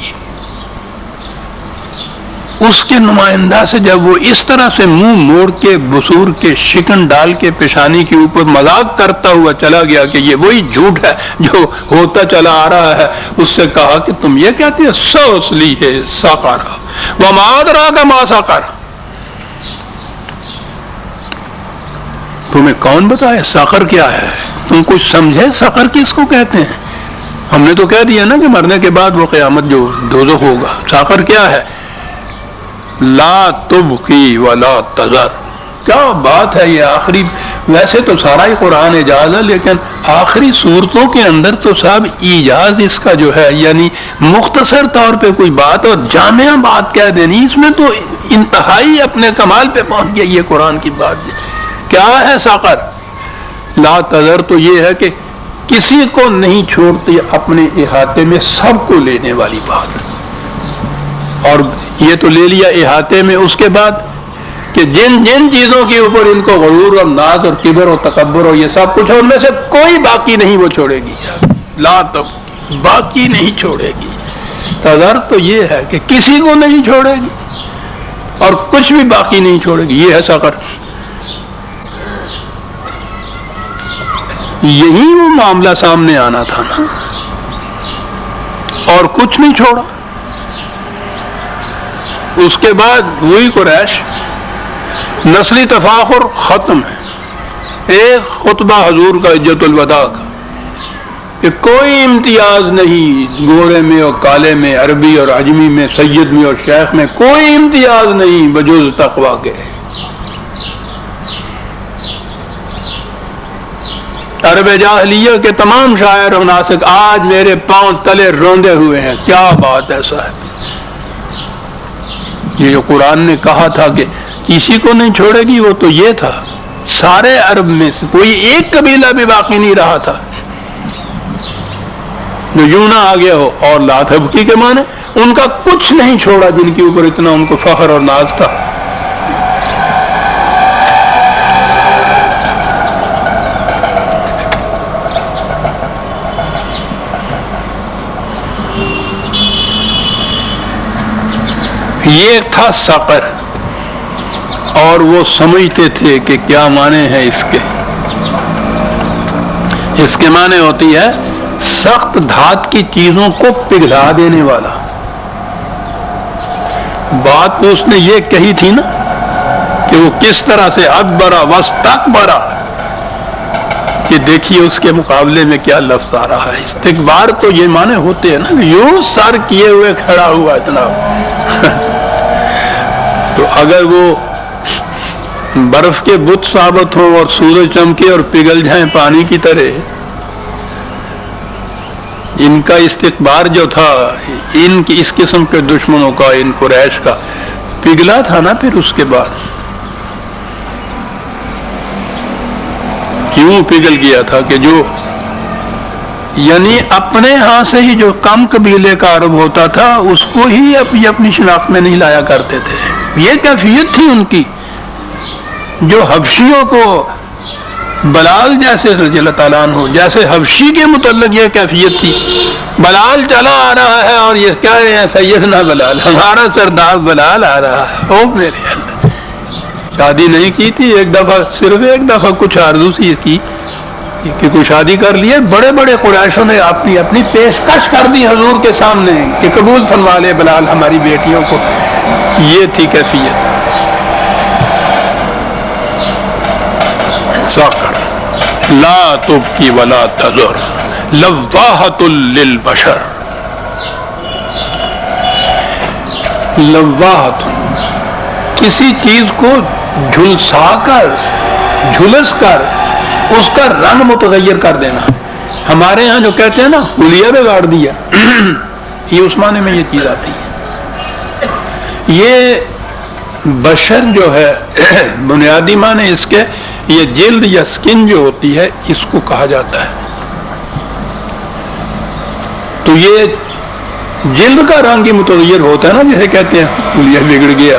اس کے نمائندہ سے جب وہ اس طرح سے منہ موڑ کے بسور کے شکن ڈال کے پیشانی کے اوپر مذاق کرتا ہوا چلا گیا کہ یہ وہی جھوٹ ہے جو ہوتا چلا آ رہا ہے، اس سے کہا کہ تم یہ کہتے ہیں سوسلی ہے ساقر وما ادراک ما ساقر، تمہیں کون بتایا ساقر کیا ہے؟ تم کچھ سمجھے ساقر کس کو کہتے ہیں؟ ہم نے تو کہہ دیا نا کہ مرنے کے بعد وہ قیامت جو دوزخ ہوگا. ساقر کیا ہے؟ لا تبقی ولا تذر. کیا بات ہے یہ آخری. ویسے تو سارا ہی قرآن اعجاز ہے، لیکن آخری صورتوں کے اندر تو صاحب ایجاز اس کا جو ہے، یعنی مختصر طور پہ کوئی بات اور جامع بات کہہ دینی، اس میں تو انتہائی اپنے کمال پہ پہنچ گیا یہ قرآن کی بات. کیا ہے ساقر؟ لا تذر تو یہ ہے کہ کسی کو نہیں چھوڑتی اپنے احاطے میں، سب کو لینے والی بات. اور یہ تو لے لیا احاطے میں، اس کے بعد کہ جن جن چیزوں کے اوپر ان کو غرور اور ناز اور کبر اور تکبر اور یہ سب کچھ ہے، ان میں سے کوئی باقی نہیں وہ چھوڑے گی. لا تو باقی نہیں چھوڑے گی. تذر تو یہ ہے کہ کسی کو نہیں چھوڑے گی اور کچھ بھی باقی نہیں چھوڑے گی. یہ ہے ساقر. یہی وہ معاملہ سامنے آنا تھا نا، اور کچھ نہیں چھوڑا. اس کے بعد وہی قریش، نسلی تفاخر ختم ہے. ایک خطبہ حضور کا حجۃ الوداع کا کہ کوئی امتیاز نہیں، گورے میں اور کالے میں، عربی اور عجمی میں، سید میں اور شیخ میں کوئی امتیاز نہیں بجز تقویٰ کے. عرب جاہلیہ کے تمام شاعر و ناسک آج میرے پاؤں تلے روندے ہوئے ہیں. کیا بات ہے صاحب. یہ جو قرآن نے کہا تھا کہ کسی کو نہیں چھوڑے گی، وہ تو یہ تھا سارے عرب میں سے کوئی ایک قبیلہ بھی باقی نہیں رہا تھا جو یوں نہ آ گیا ہو. اور لا تبقی کے معنی ان کا کچھ نہیں چھوڑا جن کے اوپر اتنا ان کو فخر اور ناز تھا. یہ تھا ساقر. اور وہ سمجھتے تھے کہ کیا معنی ہے اس کے. اس کے معنی ہوتی ہے سخت دھات کی چیزوں کو پگھلا دینے والا. بات تو اس نے یہ کہی تھی نا کہ وہ کس طرح سے ادبرا واستکبرا، کہ دیکھیے اس کے مقابلے میں کیا لفظ آ رہا ہے. استکبار تو یہ معنی ہوتے ہیں نا، یوں سر کیے ہوئے کھڑا ہوا جناب. تو اگر وہ برف کے بت ثابت ہوں اور سورج چمکے اور پگھل جائیں پانی کی طرح، ان کا استکبار جو تھا ان کی اس قسم کے دشمنوں کا، ان قریش کا پگھلا تھا نا. پھر اس کے بعد کیوں پگھل گیا تھا کہ جو یعنی اپنے ہاں سے ہی جو کم قبیلے کا عرب ہوتا تھا اس کو ہی اپنی شناخت میں نہیں لایا کرتے تھے. یہ کیفیت تھی ان کی جو حبشیوں کو بلال جیسے رضی اللہ تعالیٰ عنہ جیسے حبشی کے متعلق یہ کیفیت تھی. بلال چلا آ رہا ہے اور یہ کہہ رہے ہیں سیدنا بلال، ہمارا سردار بلال آ رہا ہے. او میرے اللہ، شادی نہیں کی تھی، ایک دفعہ صرف ایک دفعہ کچھ آرزو سی کی کہ کوئی شادی کر لیے. بڑے بڑے قریشوں نے اپنی پیشکش کر دی حضور کے سامنے کہ قبول فرما لے بلال ہماری بیٹیوں کو. یہ تھی کیفیت. ساکر لا تبکی ولا تذر لواحۃ للبشر. لواحۃ کسی چیز کو جھلسا کر جھلس کر اس کا رنگ متغیر کر دینا. ہمارے ہاں جو کہتے ہیں نا حلیہ بگاڑ دیا، یہ اس معنی میں یہ چیز آتی ہے. یہ بشر جو ہے بنیادی معنی اس کے یہ جلد یا سکن جو ہوتی ہے اس کو کہا جاتا ہے. تو یہ جلد کا رنگ ہی متغیر ہوتا ہے نا، جسے کہتے ہیں حلیہ بگڑ گیا.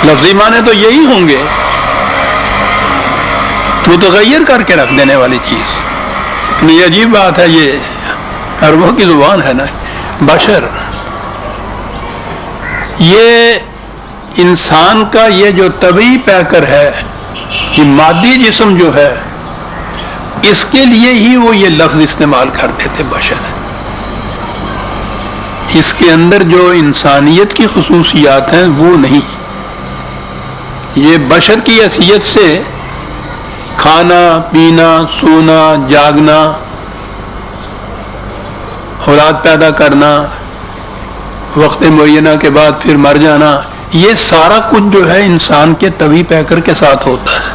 لفظی معنی تو یہی ہوں گے، متغیر کر کے رکھ دینے والی چیز. اتنی عجیب بات ہے، یہ عربوں کی زبان ہے نا. بشر یہ انسان کا یہ جو طبعی پیکر ہے، یہ مادی جسم جو ہے، اس کے لیے ہی وہ یہ لفظ استعمال کرتے تھے بشر. اس کے اندر جو انسانیت کی خصوصیات ہیں وہ نہیں. یہ بشر کی حیثیت سے کھانا پینا سونا جاگنا اولاد پیدا کرنا وقت معینہ کے بعد پھر مر جانا، یہ سارا کچھ جو ہے انسان کے طبعی پیکر کے ساتھ ہوتا ہے.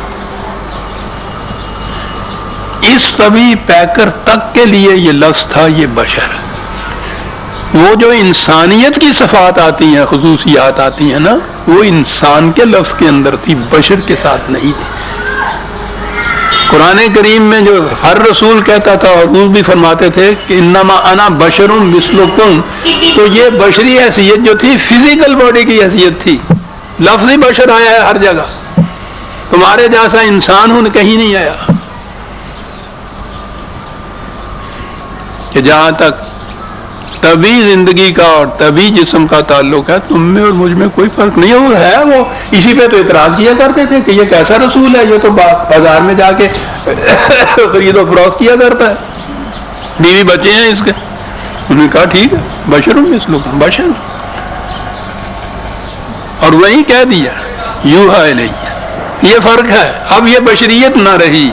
اس طبعی پیکر تک کے لیے یہ لفظ تھا یہ بشر. وہ جو انسانیت کی صفات آتی ہیں خصوصیات آتی ہیں نا، وہ انسان کے لفظ کے اندر تھی، بشر کے ساتھ نہیں تھی. قرآن کریم میں جو ہر رسول کہتا تھا اور حضور بھی فرماتے تھے کہ انما انا بشر مثلکم، تو یہ بشری حیثیت جو تھی فزیکل باڈی کی حیثیت تھی. لفظی بشر آیا ہے ہر جگہ، تمہارے جیسا انسان ہوں کہیں نہیں آیا. کہ جہاں تک طبی زندگی کا اور طبی جسم کا تعلق ہے، تم میں اور مجھ میں کوئی فرق نہیں ہے. وہ اسی پہ تو اعتراض کیا کرتے تھے کہ یہ کیسا رسول ہے، یہ تو بازار میں جا کے خرید و فروخت کیا کرتا ہے، بیوی بچے ہیں اس کے. انہوں نے کہا ٹھیک ہے بشر مثلکم، بشر. اور وہی کہہ دیا یوحا الیہ. یہ فرق ہے. اب یہ بشریت نہ رہی.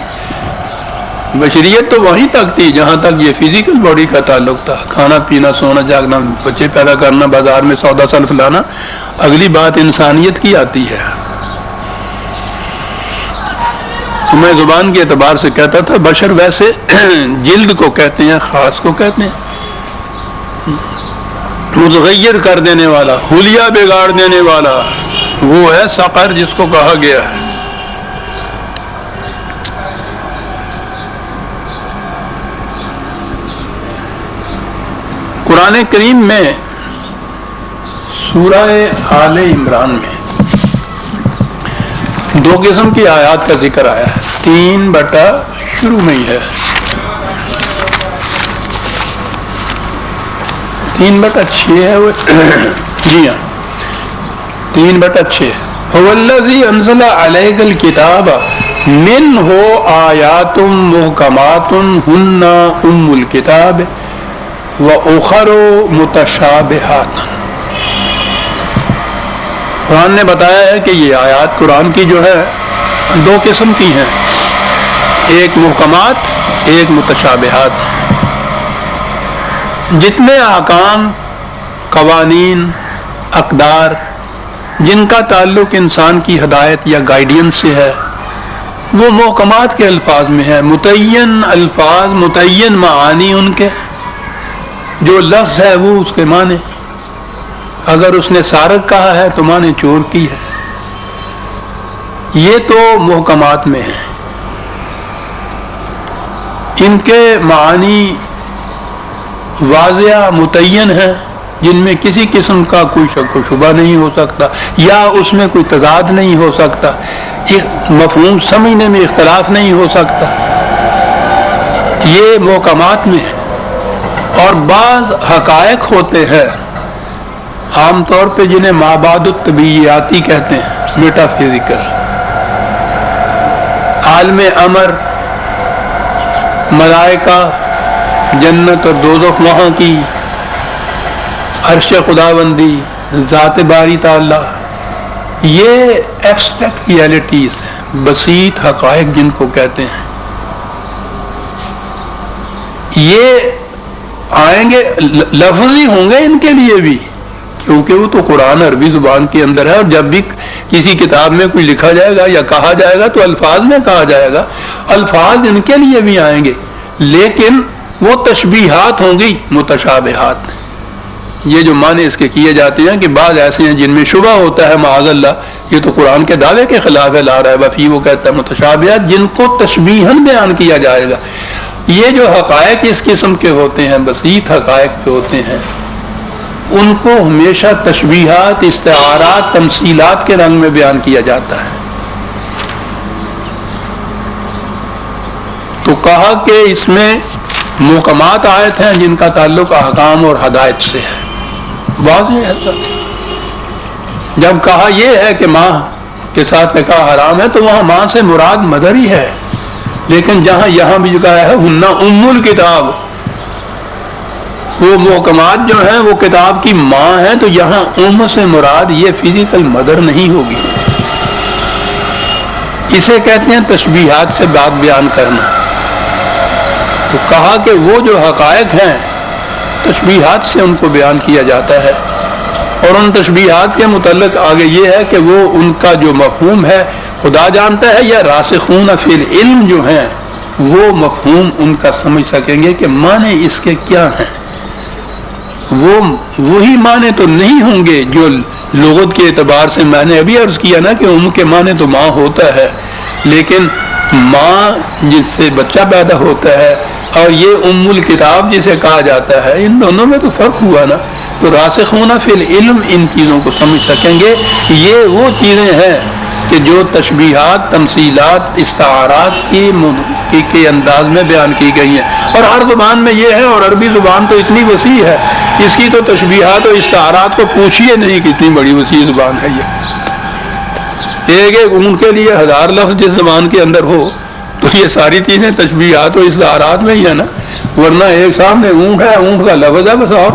بشریت تو وہیں تک تھی جہاں تک یہ فزیکل باڈی کا تعلق تھا. کھانا پینا سونا جاگنا بچے پیدا کرنا بازار میں سودا سلف لانا. اگلی بات انسانیت کی آتی ہے. میں زبان کے اعتبار سے کہتا تھا بشر ویسے جلد کو کہتے ہیں، خاص کو کہتے ہیں، متغیر کر دینے والا، حلیہ بگاڑ دینے والا وہ ہے سقر جس کو کہا گیا ہے. قرآن کریم میں سورہ آل عمران میں 2 قسم کی آیات کا ذکر آیا ہے. 3 شروع میں ہی ہے، 3/6 ہے وہ. جی ہاں 3/6. هو الذی انزل علیک الکتاب منہ آیات محکمات ہن ام الکتاب وَأُخَرُ مُتَشَابِهَاتٌ. قرآن نے بتایا ہے کہ یہ آیات قرآن کی جو ہے 2 قسم کی ہیں، ایک محکمات ایک متشابہات. جتنے احکام قوانین اقدار جن کا تعلق انسان کی ہدایت یا گائیڈینس سے ہے وہ محکمات کے الفاظ میں ہے. متعین الفاظ متعین معانی، ان کے جو لفظ ہے وہ اس کے معنی. اگر اس نے سارق کہا ہے تو معنی چور کی ہے. یہ تو محکمات میں ہے. ان کے معانی واضح متعین ہیں جن میں کسی قسم کا کوئی شک و شبہ نہیں ہو سکتا یا اس میں کوئی تضاد نہیں ہو سکتا، مفہوم سمجھنے میں اختلاف نہیں ہو سکتا، یہ محکمات میں ہے۔ اور بعض حقائق ہوتے ہیں عام طور پہ جنہیں مابعد الطبیعیاتی کہتے ہیں، میٹا فزیکل، عالم امر، ملائکہ، جنت اور دوزخ وہاں کی، عرش خداوندی، ذات باری تعالی، یہ ایبسٹریکٹ ریئلٹیز ہیں، بسیط حقائق جن کو کہتے ہیں، یہ آئیں گے، لفظی ہوں گے ان کے لیے بھی، کیونکہ وہ تو قرآن عربی زبان کے اندر ہے، اور جب بھی کسی کتاب میں کوئی لکھا جائے گا یا کہا جائے گا تو الفاظ میں کہا جائے گا، الفاظ ان کے لیے بھی آئیں گے، لیکن وہ تشبیہات ہوں گی متشابہات۔ یہ جو معنی اس کے کیے جاتے ہیں کہ بعض ایسے ہیں جن میں شبہ ہوتا ہے، معاذ اللہ یہ تو قرآن کے دعوے کے خلاف ہے، لا ریب فیہ، وہ کہتا ہے متشابہات جن کو تشبیہاً بیان کیا جائے گا۔ یہ جو حقائق اس قسم کے ہوتے ہیں، بسیط حقائق جو ہوتے ہیں، ان کو ہمیشہ تشبیہات، استعارات، تمثیلات کے رنگ میں بیان کیا جاتا ہے۔ تو کہا کہ اس میں محکمات آیت ہیں جن کا تعلق احکام اور ہدایت سے ہے، واضح ہے سب۔ جب کہا یہ ہے کہ ماں کے ساتھ نکاح حرام ہے تو وہاں ماں سے مراد مدر ہی ہے، لیکن جہاں یہاں بھی جو کہا ہے ہن ام الکتاب، وہ محکمات جو ہیں وہ کتاب کی ماں ہیں، تو یہاں ام سے مراد یہ فزیکل مدر نہیں ہوگی۔ اسے کہتے ہیں تشبیہات سے بات بیان کرنا۔ تو کہا کہ وہ جو حقائق ہیں تشبیہات سے ان کو بیان کیا جاتا ہے، اور ان تشبیہات کے متعلق آگے یہ ہے کہ وہ ان کا جو مفہوم ہے خدا جانتا ہے، یا راسخون فی العلم جو ہیں وہ مفہوم ان کا سمجھ سکیں گے کہ معنی اس کے کیا ہیں۔ وہ وہی معنی تو نہیں ہوں گے جو لغت کے اعتبار سے میں نے ابھی عرض کیا نا کہ ام کے معنی تو ماں ہوتا ہے، لیکن ماں جس سے بچہ پیدا ہوتا ہے اور یہ ام الکتاب جسے کہا جاتا ہے، ان دونوں میں تو فرق ہوا نا۔ تو راسخون فی العلم ان چیزوں کو سمجھ سکیں گے۔ یہ وہ چیزیں ہیں کہ جو تشبیہات، تمثیلات، استعارات کے انداز میں بیان کی گئی ہیں، اور ہر زبان میں یہ ہے، اور عربی زبان تو اتنی وسیع ہے، اس کی تو تشبیہات اور استعارات کو پوچھیے نہیں، کتنی بڑی وسیع زبان ہے یہ۔ ایک ایک اونٹ کے لیے 1000 لفظ جس زبان کے اندر ہو تو یہ ساری چیزیں تشبیہات اور استعارات میں ہی ہے نا، ورنہ ایک سامنے اونٹ ہے، اونٹ کا لفظ ہے بس، اور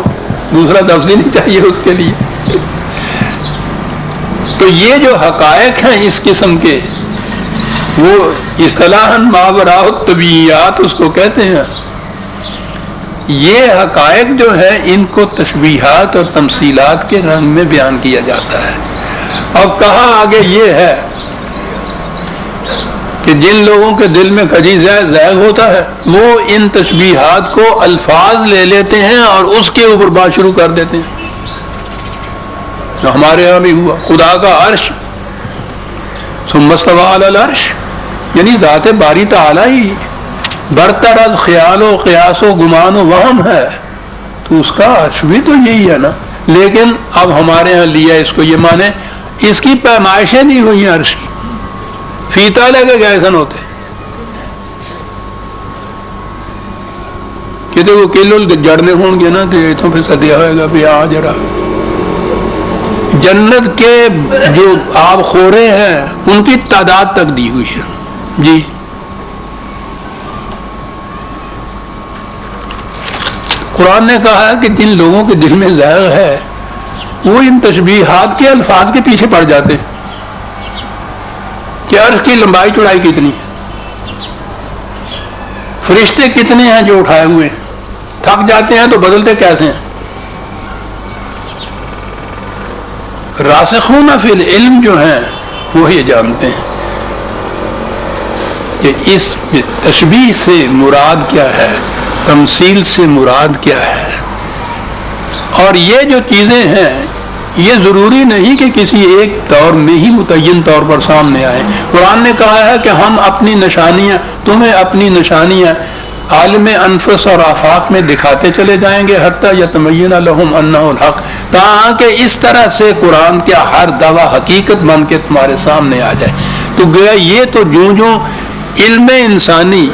دوسرا لفظ ہی نہیں چاہیے اس کے لیے۔ تو یہ جو حقائق ہیں اس قسم کے، وہ اصطلاحاً ماوراء الطبیعیات اس کو کہتے ہیں۔ یہ حقائق جو ہے ان کو تشبیہات اور تمثیلات کے رنگ میں بیان کیا جاتا ہے۔ اب کہا آگے یہ ہے کہ جن لوگوں کے دل میں کجی زیغ ہوتا ہے وہ ان تشبیہات کو الفاظ لے لیتے ہیں اور اس کے اوپر بات شروع کر دیتے ہیں، جو ہمارے ہاں بھی ہوا۔ خدا کا عرش، ثم استوى علی العرش، یعنی ذات باری تعالی ہی برتر از خیال و قیاس و گمان و وہم ہے، تو اس کا عرش بھی تو یہی ہے نا۔ لیکن اب ہمارے ہاں لیا اس کو یہ مانے، اس کی پیمائشیں نہیں ہوئی ہیں عرش کی، فیتا لگے گئے سن ہوتے کہتے وہ کلو جڑنے ہوں گے نا، تو اتوں پھر سدیا ہوئے گا بھی آ جرا۔ جنت کے جو آب خورے ہیں ان کی تعداد تک دی ہوئی ہے جی۔ قرآن نے کہا ہے کہ جن لوگوں کے دل میں زیغ ہے وہ ان تشبیہات کے الفاظ کے پیچھے پڑ جاتے ہیں کہ عرش کی لمبائی چوڑائی کتنی ہے، فرشتے کتنے ہیں جو اٹھائے ہوئے ہیں، تھک جاتے ہیں تو بدلتے کیسے ہیں۔ راسخون فی العلم جو ہیں وہ یہ جانتے ہیں کہ اس تشبیہ سے مراد کیا ہے، تمثیل سے مراد کیا ہے، اور یہ جو چیزیں ہیں یہ ضروری نہیں کہ کسی ایک دور میں ہی متعین طور پر سامنے آئے۔ قرآن نے کہا ہے کہ ہم اپنی نشانیاں، تمہیں اپنی نشانیاں عالم انفس اور آفاق میں دکھاتے چلے جائیں گے حتی یتمین لہم انہ الحق، تاکہ اس طرح سے قرآن کا ہر دعویٰ حقیقت بن کے تمہارے سامنے آ جائے۔ تو گویا یہ تو جو علم انسانی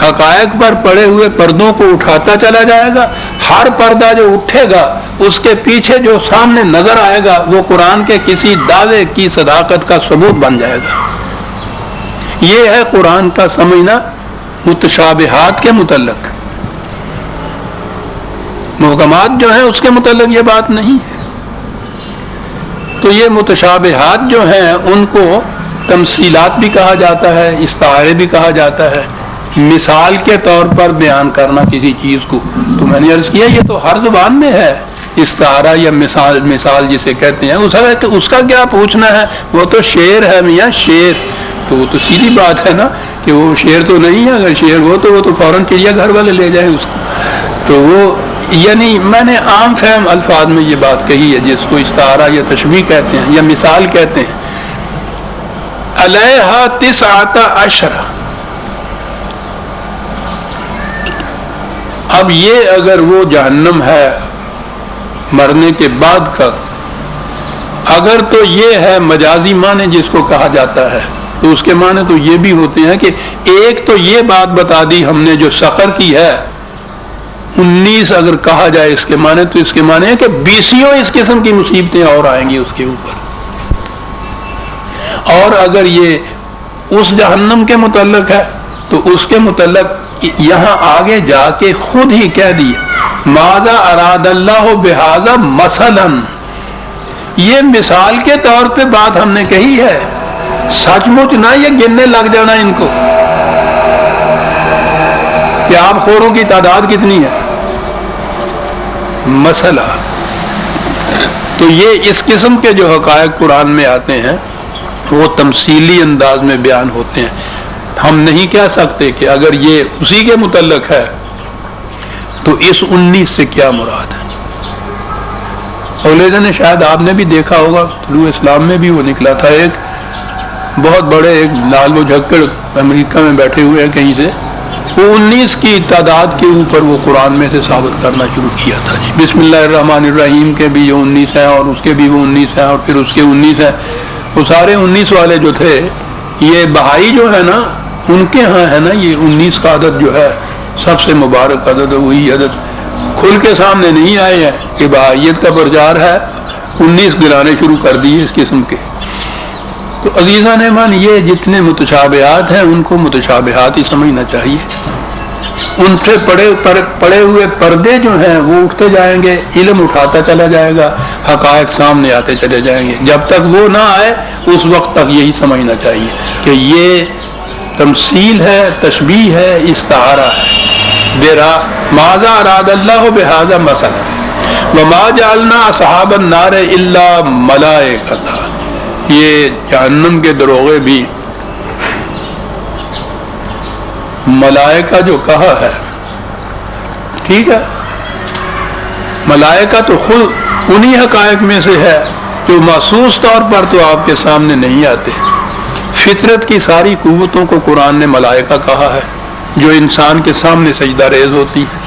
حقائق پر پڑے ہوئے پردوں کو اٹھاتا چلا جائے گا، ہر پردہ جو اٹھے گا اس کے پیچھے جو سامنے نظر آئے گا وہ قرآن کے کسی دعوے کی صداقت کا ثبوت بن جائے گا۔ یہ ہے قرآن کا سمجھنا متشابہات کے متعلق۔ محکمات جو ہیں اس کے متعلق یہ بات نہیں ہے۔ تو یہ متشابہات جو ہیں ان کو تمثیلات بھی کہا جاتا ہے، استعارے بھی کہا جاتا ہے، مثال کے طور پر بیان کرنا کسی چیز کو۔ تو میں نے عرض کیا یہ تو ہر زبان میں ہے، استعارہ یا مثال جسے کہتے ہیں، اس کا کیا پوچھنا ہے، وہ تو شعر ہے میاں، شعر۔ تو وہ تو سیدھی بات ہے نا کہ وہ شعر تو نہیں ہے، اگر شعر ہو تو وہ تو فوراً چڑیا گھر والے لے جائیں اس کو۔ تو وہ یعنی میں نے عام فہم الفاظ میں یہ بات کہی ہے جس کو استعارہ یا تشبیہ کہتے ہیں یا مثال کہتے ہیں۔ علیہا 19 اب یہ اگر وہ جہنم ہے مرنے کے بعد کا، اگر تو یہ ہے مجازی معنی جس کو کہا جاتا ہے، تو اس کے معنی تو یہ بھی ہوتے ہیں کہ ایک تو یہ بات بتا دی ہم نے جو سقر کی ہے 19 اگر کہا جائے اس کے معنی، تو اس کے معنی ہے کہ 20 اس قسم کی مصیبتیں اور آئیں گی اس کے اوپر۔ اور اگر یہ اس جہنم کے متعلق ہے تو اس کے متعلق یہاں آگے جا کے خود ہی کہہ دیا ماذا اراد اللہ بہذا مثلا، یہ مثال کے طور پہ بات ہم نے کہی ہے، سچ مچ نہ یہ گننے لگ جانا ان کو کہ آپ خوروں کی تعداد کتنی ہے، مسئلہ۔ تو یہ اس قسم کے جو حقائق قرآن میں آتے ہیں وہ تمثیلی انداز میں بیان ہوتے ہیں۔ ہم نہیں کہہ سکتے کہ اگر یہ اسی کے متعلق ہے تو اس 19 سے کیا مراد ہے۔ اولیدہ نے شاید آپ نے بھی دیکھا ہوگا، طلوع اسلام میں بھی وہ نکلا تھا، ایک بہت بڑے ایک لال و جھکڑ امریکہ میں بیٹھے ہوئے ہیں کہیں سے، وہ 19 کی تعداد کے اوپر وہ قرآن میں سے ثابت کرنا شروع کیا تھا جی۔ بسم اللہ الرحمن الرحیم کے بھی 19 ہیں اور اس کے بھی وہ 19 ہیں اور پھر اس کے 19 ہیں۔ وہ سارے 19 والے جو تھے، یہ بہائی جو ہے نا ان کے ہاں ہے نا یہ 19 کا عدد جو ہے سب سے مبارک عدد ہے، وہی عدد کھل کے سامنے نہیں آئے ہیں کہ بہائیت کا پرچار ہے، 19 گرانے شروع کر دیے اس قسم کے۔ تو عزیزان ایمان یہ جتنے متشابہات ہیں ان کو متشابہات ہی سمجھنا چاہیے۔ ان سے پڑے ہوئے پردے جو ہیں وہ اٹھتے جائیں گے، علم اٹھاتا چلا جائے گا، حقائق سامنے آتے چلے جائیں گے۔ جب تک وہ نہ آئے اس وقت تک یہی سمجھنا چاہیے کہ یہ تمثیل ہے، تشبیہ ہے، استعارہ ہے۔ ماذا اراد اللہ بہذا مثلا وما جعلنا اصحاب النار الا ملائکۃ، یہ جہنم کے دروغے بھی ملائکہ جو کہا ہے، ٹھیک ہے، ملائکہ تو خود انہی حقائق میں سے ہے جو محسوس طور پر تو آپ کے سامنے نہیں آتے۔ فطرت کی ساری قوتوں کو قرآن نے ملائکہ کہا ہے جو انسان کے سامنے سجدہ ریز ہوتی ہے۔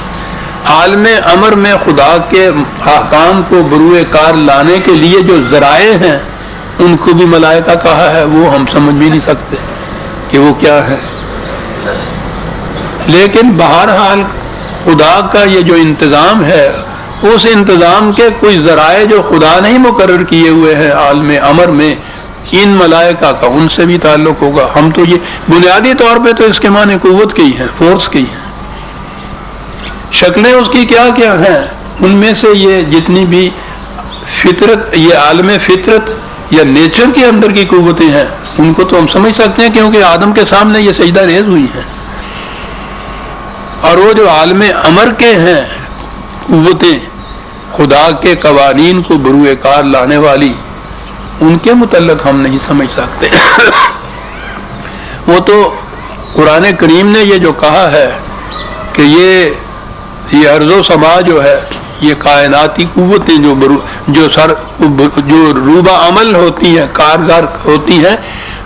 عالم امر میں خدا کے احکام کو بروئے کار لانے کے لیے جو ذرائع ہیں ان کو بھی ملائکہ کہا ہے، وہ ہم سمجھ بھی نہیں سکتے کہ وہ کیا ہے۔ لیکن بہرحال خدا کا یہ جو انتظام ہے اس انتظام کے کوئی ذرائع جو خدا نہیں مقرر کیے ہوئے ہیں عالم امر میں، ان ملائکہ کا ان سے بھی تعلق ہوگا۔ ہم تو یہ بنیادی طور پہ تو اس کے معنی قوت کی ہیں، فورس کی ہیں، شکلیں اس کی کیا کیا ہیں، ان میں سے یہ جتنی بھی فطرت، یہ عالم فطرت یا نیچر کے اندر کی قوتیں ہیں ان کو تو ہم سمجھ سکتے ہیں کیونکہ آدم کے سامنے یہ سجدہ ریز ہوئی ہیں۔ اور وہ جو عالم امر کے ہیں قوتیں، خدا کے قوانین کو بروئے کار لانے والی، ان کے متعلق ہم نہیں سمجھ سکتے۔ وہ تو قرآن کریم نے یہ جو کہا ہے کہ یہ ارض و سما جو ہے، یہ کائناتی قوتیں جو روبہ عمل ہوتی ہیں، کارگر ہوتی ہیں،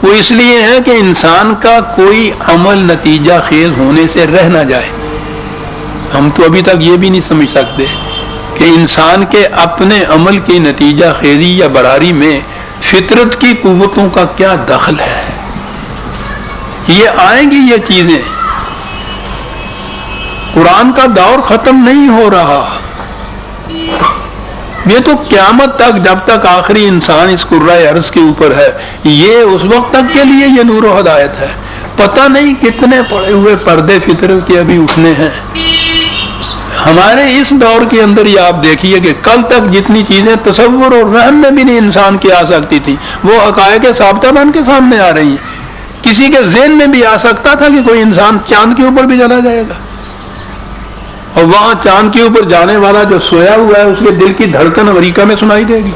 وہ اس لیے ہے کہ انسان کا کوئی عمل نتیجہ خیز ہونے سے رہ نہ جائے۔ ہم تو ابھی تک یہ بھی نہیں سمجھ سکتے کہ انسان کے اپنے عمل کی نتیجہ خیری یا براری میں فطرت کی قوتوں کا کیا دخل ہے. یہ آئیں گی یہ چیزیں. قرآن کا دور ختم نہیں ہو رہا. یہ تو قیامت تک، جب تک آخری انسان اس کرۂ ارض کے اوپر ہے، یہ اس وقت تک کے لیے یہ نور و ہدایت ہے. پتہ نہیں کتنے پڑے ہوئے پردے فطرت کے ابھی اٹھنے ہیں. ہمارے اس دور کے اندر یہ آپ دیکھیے کہ کل تک جتنی چیزیں تصور اور وہم میں بھی نہیں انسان کی آ سکتی تھی، وہ حقائق ثابتہ بن کے سامنے آ رہی ہیں. کسی کے ذہن میں بھی آ سکتا تھا کہ کوئی انسان چاند کے اوپر بھی چلا جائے گا، اور وہاں چاند کے اوپر جانے والا جو سویا ہوا ہے اس کے دل کی دھڑکن امریکہ میں سنائی دے گی.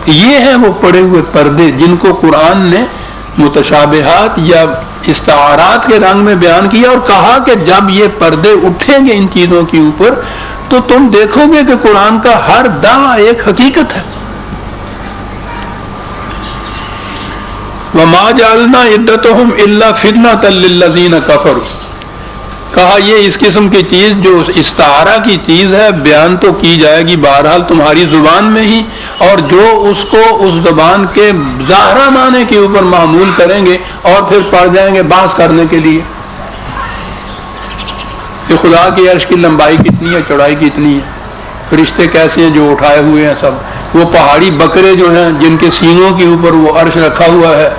یہ ہیں وہ پڑے ہوئے پردے جن کو قرآن نے متشابہات یا استعارات کے رنگ میں بیان کیا اور کہا کہ جب یہ پردے اٹھیں گے ان چیزوں کے اوپر تو تم دیکھو گے کہ قرآن کا ہر دعویٰ ایک حقیقت ہے. وَمَا جَعَلْنَا عِدَّتَهُمْ إِلَّا فِتْنَةً لِلَّذِينَ كَفَرُوا. کہا یہ اس قسم کی چیز جو استعارہ کی چیز ہے بیان تو کی جائے گی بہرحال تمہاری زبان میں ہی، اور جو اس کو اس زبان کے ظاہرہ معنی کے اوپر معمول کریں گے اور پھر پڑھ جائیں گے بحث کرنے کے لیے کہ خدا کی عرش کی لمبائی کتنی ہے، چوڑائی کتنی ہے، فرشتے کیسے ہیں جو اٹھائے ہوئے ہیں، سب وہ پہاڑی بکرے جو ہیں جن کے سینوں کے اوپر وہ عرش رکھا ہوا ہے،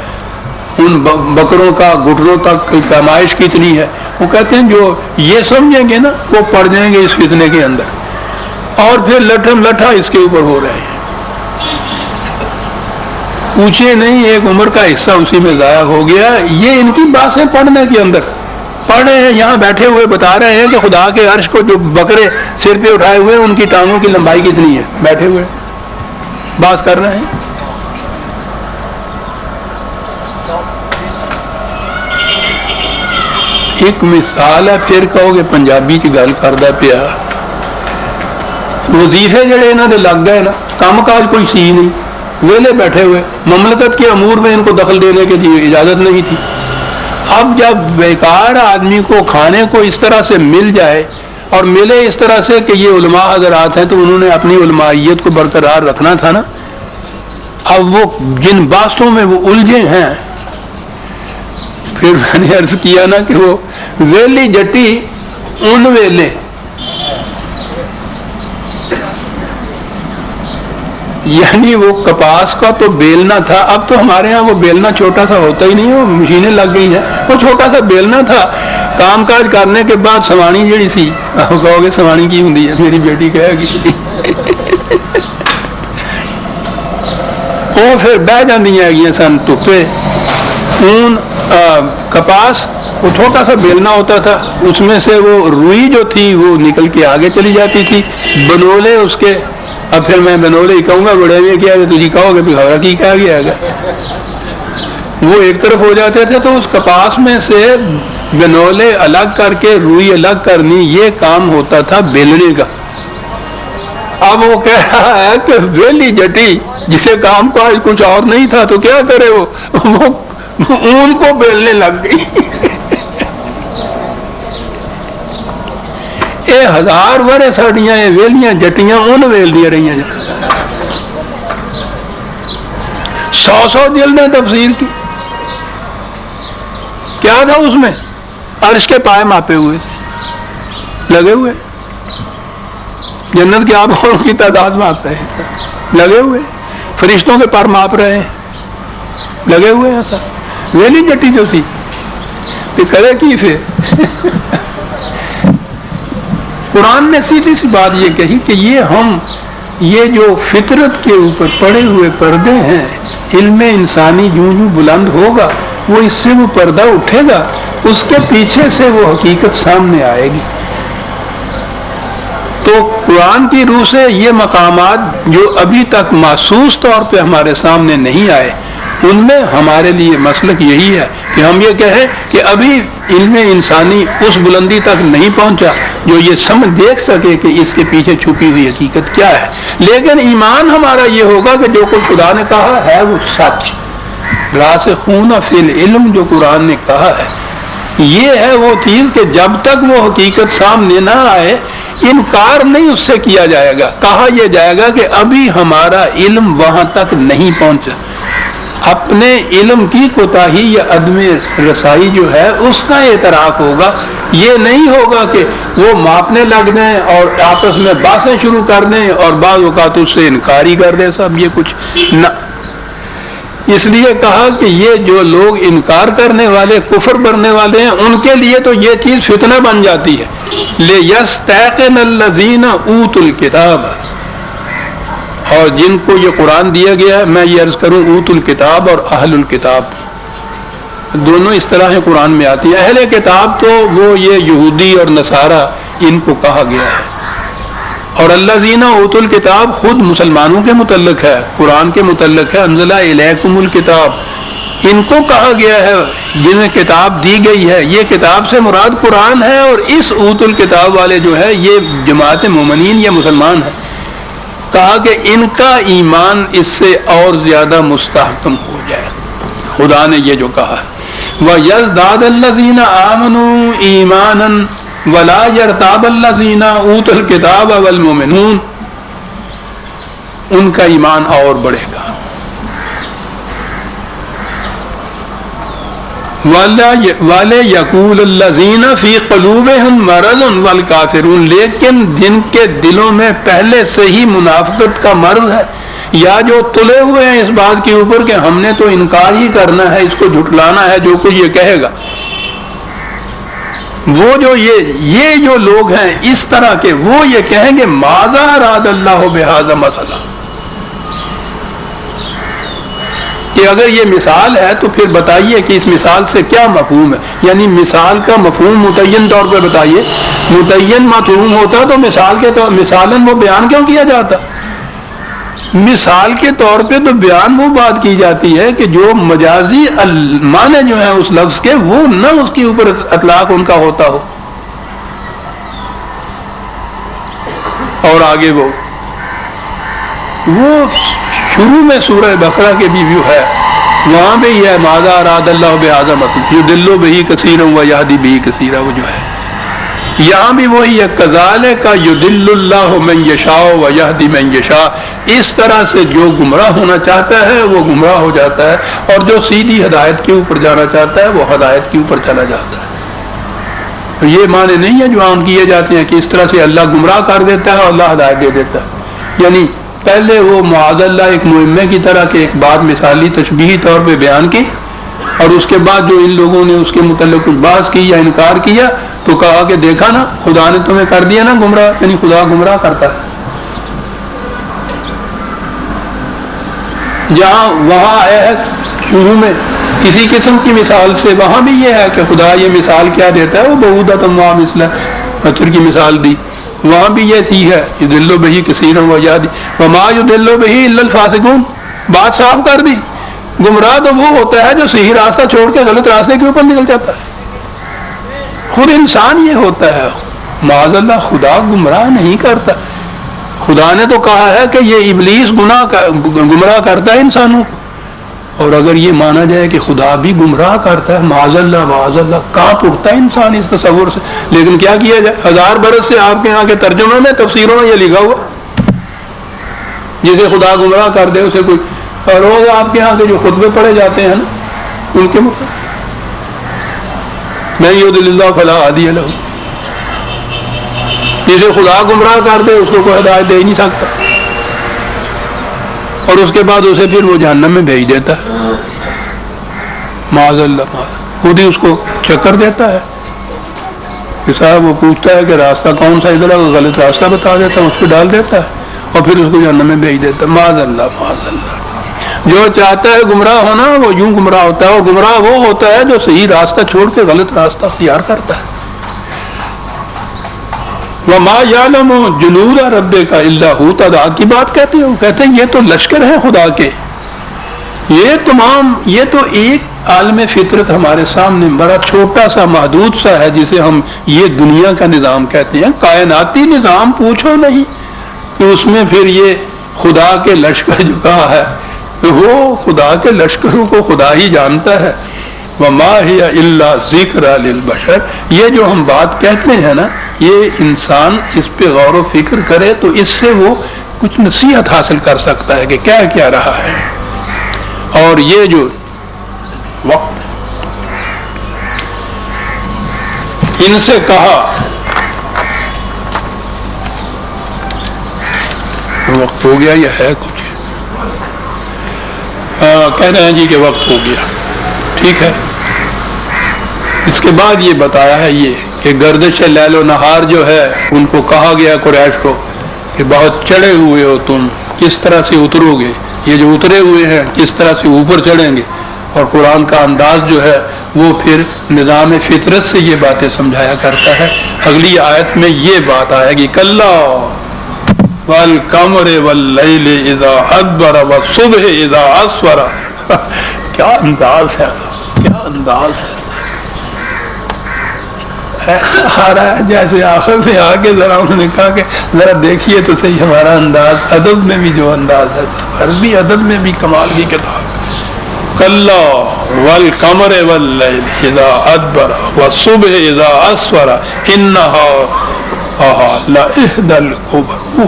ان بکروں کا گھٹنوں تک کی پیمائش کتنی ہے. وہ کہتے ہیں جو یہ سمجھیں گے نا وہ پڑ جائیں گے اس فتنے کے اندر، اور پھر لٹھم لٹھا اس کے اوپر ہو رہے ہیں. پوچھے نہیں ایک عمر کا حصہ اسی میں ضائع ہو گیا. یہ ان کی باتیں پڑھنے کے اندر پڑھ رہے ہیں، یہاں بیٹھے ہوئے بتا رہے ہیں کہ خدا کے عرش کو جو بکرے سر پہ اٹھائے ہوئے ان کی ٹانگوں کی لمبائی کتنی ہے، بیٹھے ہوئے بات کر رہے ہیں. ایک مثال ہے، پھر کہو گے پنجابی کی گل کردا پیا. وظیفے جڑے انہوں نے لگ گئے نا، کام کاج کوئی سی نہیں، ویلے بیٹھے ہوئے، مملکت کے امور میں ان کو دخل دینے کے لیے اجازت نہیں تھی. اب جب بیکار آدمی کو کھانے کو اس طرح سے مل جائے اور ملے اس طرح سے کہ یہ علماء حضرات ہیں تو انہوں نے اپنی علمائیت کو برقرار رکھنا تھا نا. اب وہ جن باتوں میں وہ الجھے ہیں، پھر میں نے عرض کیا نا کہ وہ ویلی جٹی ان ویلے یعنی وہ کپاس کا تو بیلنا تھا. اب تو ہمارے ہاں وہ بیلنا چھوٹا سا ہوتا ہی نہیں، وہ مشینیں لگ گئی ہیں. وہ چھوٹا سا بیلنا تھا. کام کاج کرنے کے بعد سوانی جڑی سی، آپ کہو گے سوانی کی ہوندی ہے، میری بیٹی کہے گی وہ پھر بہ جاندی ہیں سن دھوپے. اون کپاس وہ چھوٹا سا بیلنا ہوتا تھا، اس میں سے وہ روئی جو تھی وہ نکل کے آگے چلی جاتی تھی. بنولے اس کے، اب پھر میں بنولے ہی کہوں گا، بڑے میں کیا تجھے کہو گے خبر کی کہا گیا ہے، وہ ایک طرف ہو جاتے تھے. تو اس کپاس میں سے بنولے الگ کر کے روئی الگ کرنی، یہ کام ہوتا تھا بیلنے کا. اب وہ کہہ رہا ہے کہ ویلی جٹی جسے کام کاج کچھ اور نہیں تھا تو کیا کرے، وہ اون کو بیلنے لگ گئی. اے ہزار ورے ساڑیاں ویلیاں جٹیاں اون ویل دیا رہی ہیں. 100 جلدیں تفسیر کی. کیا تھا اس میں؟ عرش کے پائے ماپے ہوئے لگے ہوئے، جنت کے آبوں کی تعداد ماپ رہے ہیں، لگے ہوئے، فرشتوں کے پر ماپ رہے ہیں، لگے ہوئے. ایسا ویلی جٹی جو سی تو کرے کی پھر قرآن نے سیدھی سی بات یہ کہی کہ یہ جو فطرت کے اوپر پڑے ہوئے پردے ہیں، علم انسانی جوں جوں بلند ہوگا وہ اس سے وہ پردہ اٹھے گا، اس کے پیچھے سے وہ حقیقت سامنے آئے گی. تو قرآن کی روح سے یہ مقامات جو ابھی تک محسوس طور پہ ہمارے سامنے نہیں آئے، ان میں ہمارے لیے مسلک یہی ہے کہ ہم یہ کہیں کہ ابھی علم انسانی اس بلندی تک نہیں پہنچا جو یہ سمجھ دیکھ سکے کہ اس کے پیچھے چھپی ہوئی حقیقت کیا ہے. لیکن ایمان ہمارا یہ ہوگا کہ جو کچھ خدا نے کہا ہے وہ سچ. راسخون فی العلم جو قرآن نے کہا ہے یہ ہے وہ چیز کہ جب تک وہ حقیقت سامنے نہ آئے انکار نہیں اس سے کیا جائے گا. کہا یہ جائے گا کہ ابھی ہمارا علم وہاں تک نہیں پہنچا. اپنے علم کی کوتاہی یا عدم رسائی جو ہے اس کا اعتراف ہوگا. یہ نہیں ہوگا کہ وہ ماپنے لگ جائیں اور آپس میں باتیں شروع کر دیں اور بعض اوقات اس سے انکار ہی کر دیں. صاحب یہ کچھ نہ. اس لیے کہا کہ یہ جو لوگ انکار کرنے والے کفر کرنے والے ہیں ان کے لیے تو یہ چیز فتنہ بن جاتی ہے. لِيَسْتَيْقِنَ الَّذِينَ أُوتُوا الْكِتَابَ. اور جن کو یہ قرآن دیا گیا ہے, میں یہ عرض کروں اوت الکتاب اور اہل الکتاب دونوں اس طرح ہے قرآن میں آتی ہے. اہل کتاب تو وہ یہ یہودی اور نصارہ ان کو کہا گیا ہے, اور الذین اوتوا الکتاب خود مسلمانوں کے متعلق ہے, قرآن کے متعلق ہے. انزل الیکم الکتاب ان کو کہا گیا ہے جنہیں کتاب دی گئی ہے. یہ کتاب سے مراد قرآن ہے, اور اس اوت الکتاب والے جو ہے یہ جماعت مومنین یا مسلمان ہے. کہا کہ ان کا ایمان اس سے اور زیادہ مستحکم ہو جائے. خدا نے یہ جو کہا وَيَزْدَادَ الَّذِينَ آمَنُوا إِيمَانًا وَلَا يَرْتَابَ الَّذِينَ أُوتُوا الْكِتَابَ وَالْمُؤْمِنُونَ. ان کا ایمان اور بڑھے گا. وَلَيَقُولَ الَّذِينَ فِي قُلُوبِهِم مَّرَضٌ وَالْكَافِرُونَ. لیکن جن کے دلوں میں پہلے سے ہی منافقت کا مرض ہے یا جو تلے ہوئے ہیں اس بات کے اوپر کہ ہم نے تو انکار ہی کرنا ہے, اس کو جھٹلانا ہے جو کچھ یہ کہے گا, وہ جو یہ جو لوگ ہیں اس طرح کے وہ یہ کہیں گے ماذا اراد اللہ بہذا مثلا, کہ اگر یہ مثال ہے تو پھر بتائیے کہ اس مثال سے کیا مفہوم ہے. یعنی مثال کا مفہوم متعین طور پہ بتائیے. متعین مفہوم ہوتا تو مثال کے طور مثالاً وہ بیان کیوں کیا جاتا. مثال کے طور پہ تو بیان وہ بات کی جاتی ہے کہ جو مجازی معنی جو ہیں اس لفظ کے وہ نہ اس کے اوپر اطلاق ان کا ہوتا ہو. اور آگے وہ شروع میں سورہ بقرہ کے بھی ہے, وہاں پہ یہ ہے ماذا اراد اللہ بہذا مثلا یضل بہ کثیرا ویہدی بہ کثیرا. وہ جو ہے یہاں بھی وہی ہے کذالک یضل اللہ من یشاء ویہدی من یشاء. اس طرح سے جو گمراہ ہونا چاہتا ہے وہ گمراہ ہو جاتا ہے, اور جو سیدھی ہدایت کے اوپر جانا چاہتا ہے وہ ہدایت کے اوپر چلا جاتا ہے. یہ معنی نہیں ہے جو عام کیے جاتے ہیں کہ اس طرح سے اللہ گمراہ کر دیتا ہے اور اللہ ہدایت دے دیتا ہے. یعنی پہلے وہ معاذ اللہ ایک معمے کی طرح کہ ایک بات مثالی تشبیہی طور پہ بیان کی, اور اس کے بعد جو ان لوگوں نے اس کے متعلق کچھ بحث کی یا انکار کیا تو کہا کہ دیکھا نا خدا نے تمہیں کر دیا نا گمراہ. یعنی خدا گمراہ کرتا ہے. جہاں وہاں آیا ہے شروع میں کسی قسم کی مثال سے, وہاں بھی یہ ہے کہ خدا یہ مثال کیا دیتا ہے. وہ بعودۃ ما مثل پتھر کی مثال دی, وہاں بھی یہ تھی ہے یضل بہ کثیرا ویہدی وما یضل بہ الا الفاسقون. بات صاف کر دی. گمراہ تو وہ ہوتا ہے جو صحیح راستہ چھوڑ کے غلط راستے کے اوپر نکل جاتا ہے. خود انسان یہ ہوتا ہے. معاذ اللہ خدا گمراہ نہیں کرتا. خدا نے تو کہا ہے کہ یہ ابلیس گمراہ کرتا ہے انسانوں کو, اور اگر یہ مانا جائے کہ خدا بھی گمراہ کرتا ہے معاذ اللہ کہاں اٹھتا ہے انسان اس تصور سے. لیکن کیا کیا جائے, 1000 برس سے آپ کے یہاں کے ترجمے میں تفسیروں میں یہ لکھا ہوا جسے خدا گمراہ کر دے اسے کوئی, اور روز آپ کے یہاں کے جو خطبے پڑھے جاتے ہیں نا ان کے مطابق میں یضلل اللہ فلا ہادی لہ, جسے خدا گمراہ کر دے اس کو کوئی ہدایت دے ہی نہیں سکتا, اور اس کے بعد اسے پھر وہ جہنم میں بھیج دیتا ہے. معاذ اللہ خود ہی اس کو چکر دیتا ہے کہ صاحب وہ پوچھتا ہے کہ راستہ کون سا ادھر ہے, وہ غلط راستہ بتا دیتا ہے, اس کو ڈال دیتا ہے اور پھر اس کو جہنم میں بھیج دیتا ہے. معاذ اللہ. جو چاہتا ہے گمراہ ہونا وہ یوں گمراہ ہوتا ہے, اور گمراہ وہ ہوتا ہے جو صحیح راستہ چھوڑ کے غلط راستہ اختیار کرتا ہے. وَمَا يَعْلَمُ جُنُودَ رَبِّكَ إِلَّا هُوَ. تعداد کی بات کہتے ہیں, وہ کہتے ہیں یہ تو لشکر ہیں خدا کے, یہ تو ایک عالم فطرت ہمارے سامنے بڑا چھوٹا سا محدود سا ہے جسے ہم یہ دنیا کا نظام کہتے ہیں. کائناتی نظام پوچھو نہیں کہ اس میں پھر یہ خدا کے لشکر جو کہا ہے وہ خدا کے لشکروں کو خدا ہی جانتا ہے. وما ہی الا ذکر للبشر. یہ جو ہم بات کہتے ہیں نا، یہ انسان اس پہ غور و فکر کرے تو اس سے وہ کچھ نصیحت حاصل کر سکتا ہے کہ کیا کیا رہا ہے. اور یہ جو وقت ان سے کہا، وقت ہو گیا یا ہے کچھ؟ کہہ رہے ہیں جی کہ وقت ہو گیا، ٹھیک ہے. اس کے بعد یہ بتایا ہے یہ کہ گردش لیل و نہار جو ہے ان کو کہا گیا قریش کو کہ بہت چڑھے ہوئے ہو تم، کس طرح سے اترو گے، یہ جو اترے ہوئے ہیں کس طرح سے اوپر چڑھیں گے. اور قرآن کا انداز جو ہے وہ پھر نظام فطرت سے یہ باتیں سمجھایا کرتا ہے. اگلی آیت میں یہ بات آئے گی، کلا والقمر واللیل اذا ادبر والصبح اذا اسفر. کیا انداز ہے، کیا انداز ہے. ایسا آ رہا ہے جیسے آخر میں آ کے ذرا انہوں نے کہا کہ ذرا دیکھیے تو صحیح ہمارا انداز. ادب میں بھی جو انداز ہے، عربی ادب میں بھی کمال کی کتاب. کلا والقمر واللیل اذا ادبر والصبح اذا اسفر انہا لإحدى الکبر.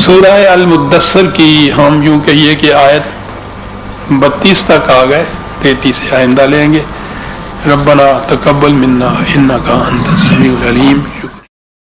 سورہ المدثر کی ہم یوں کہیے کہ آیت 32 تک آ گئے، 33 سے آئندہ لیں گے. ربنا تقبل منا انک انت السمیع العلیم.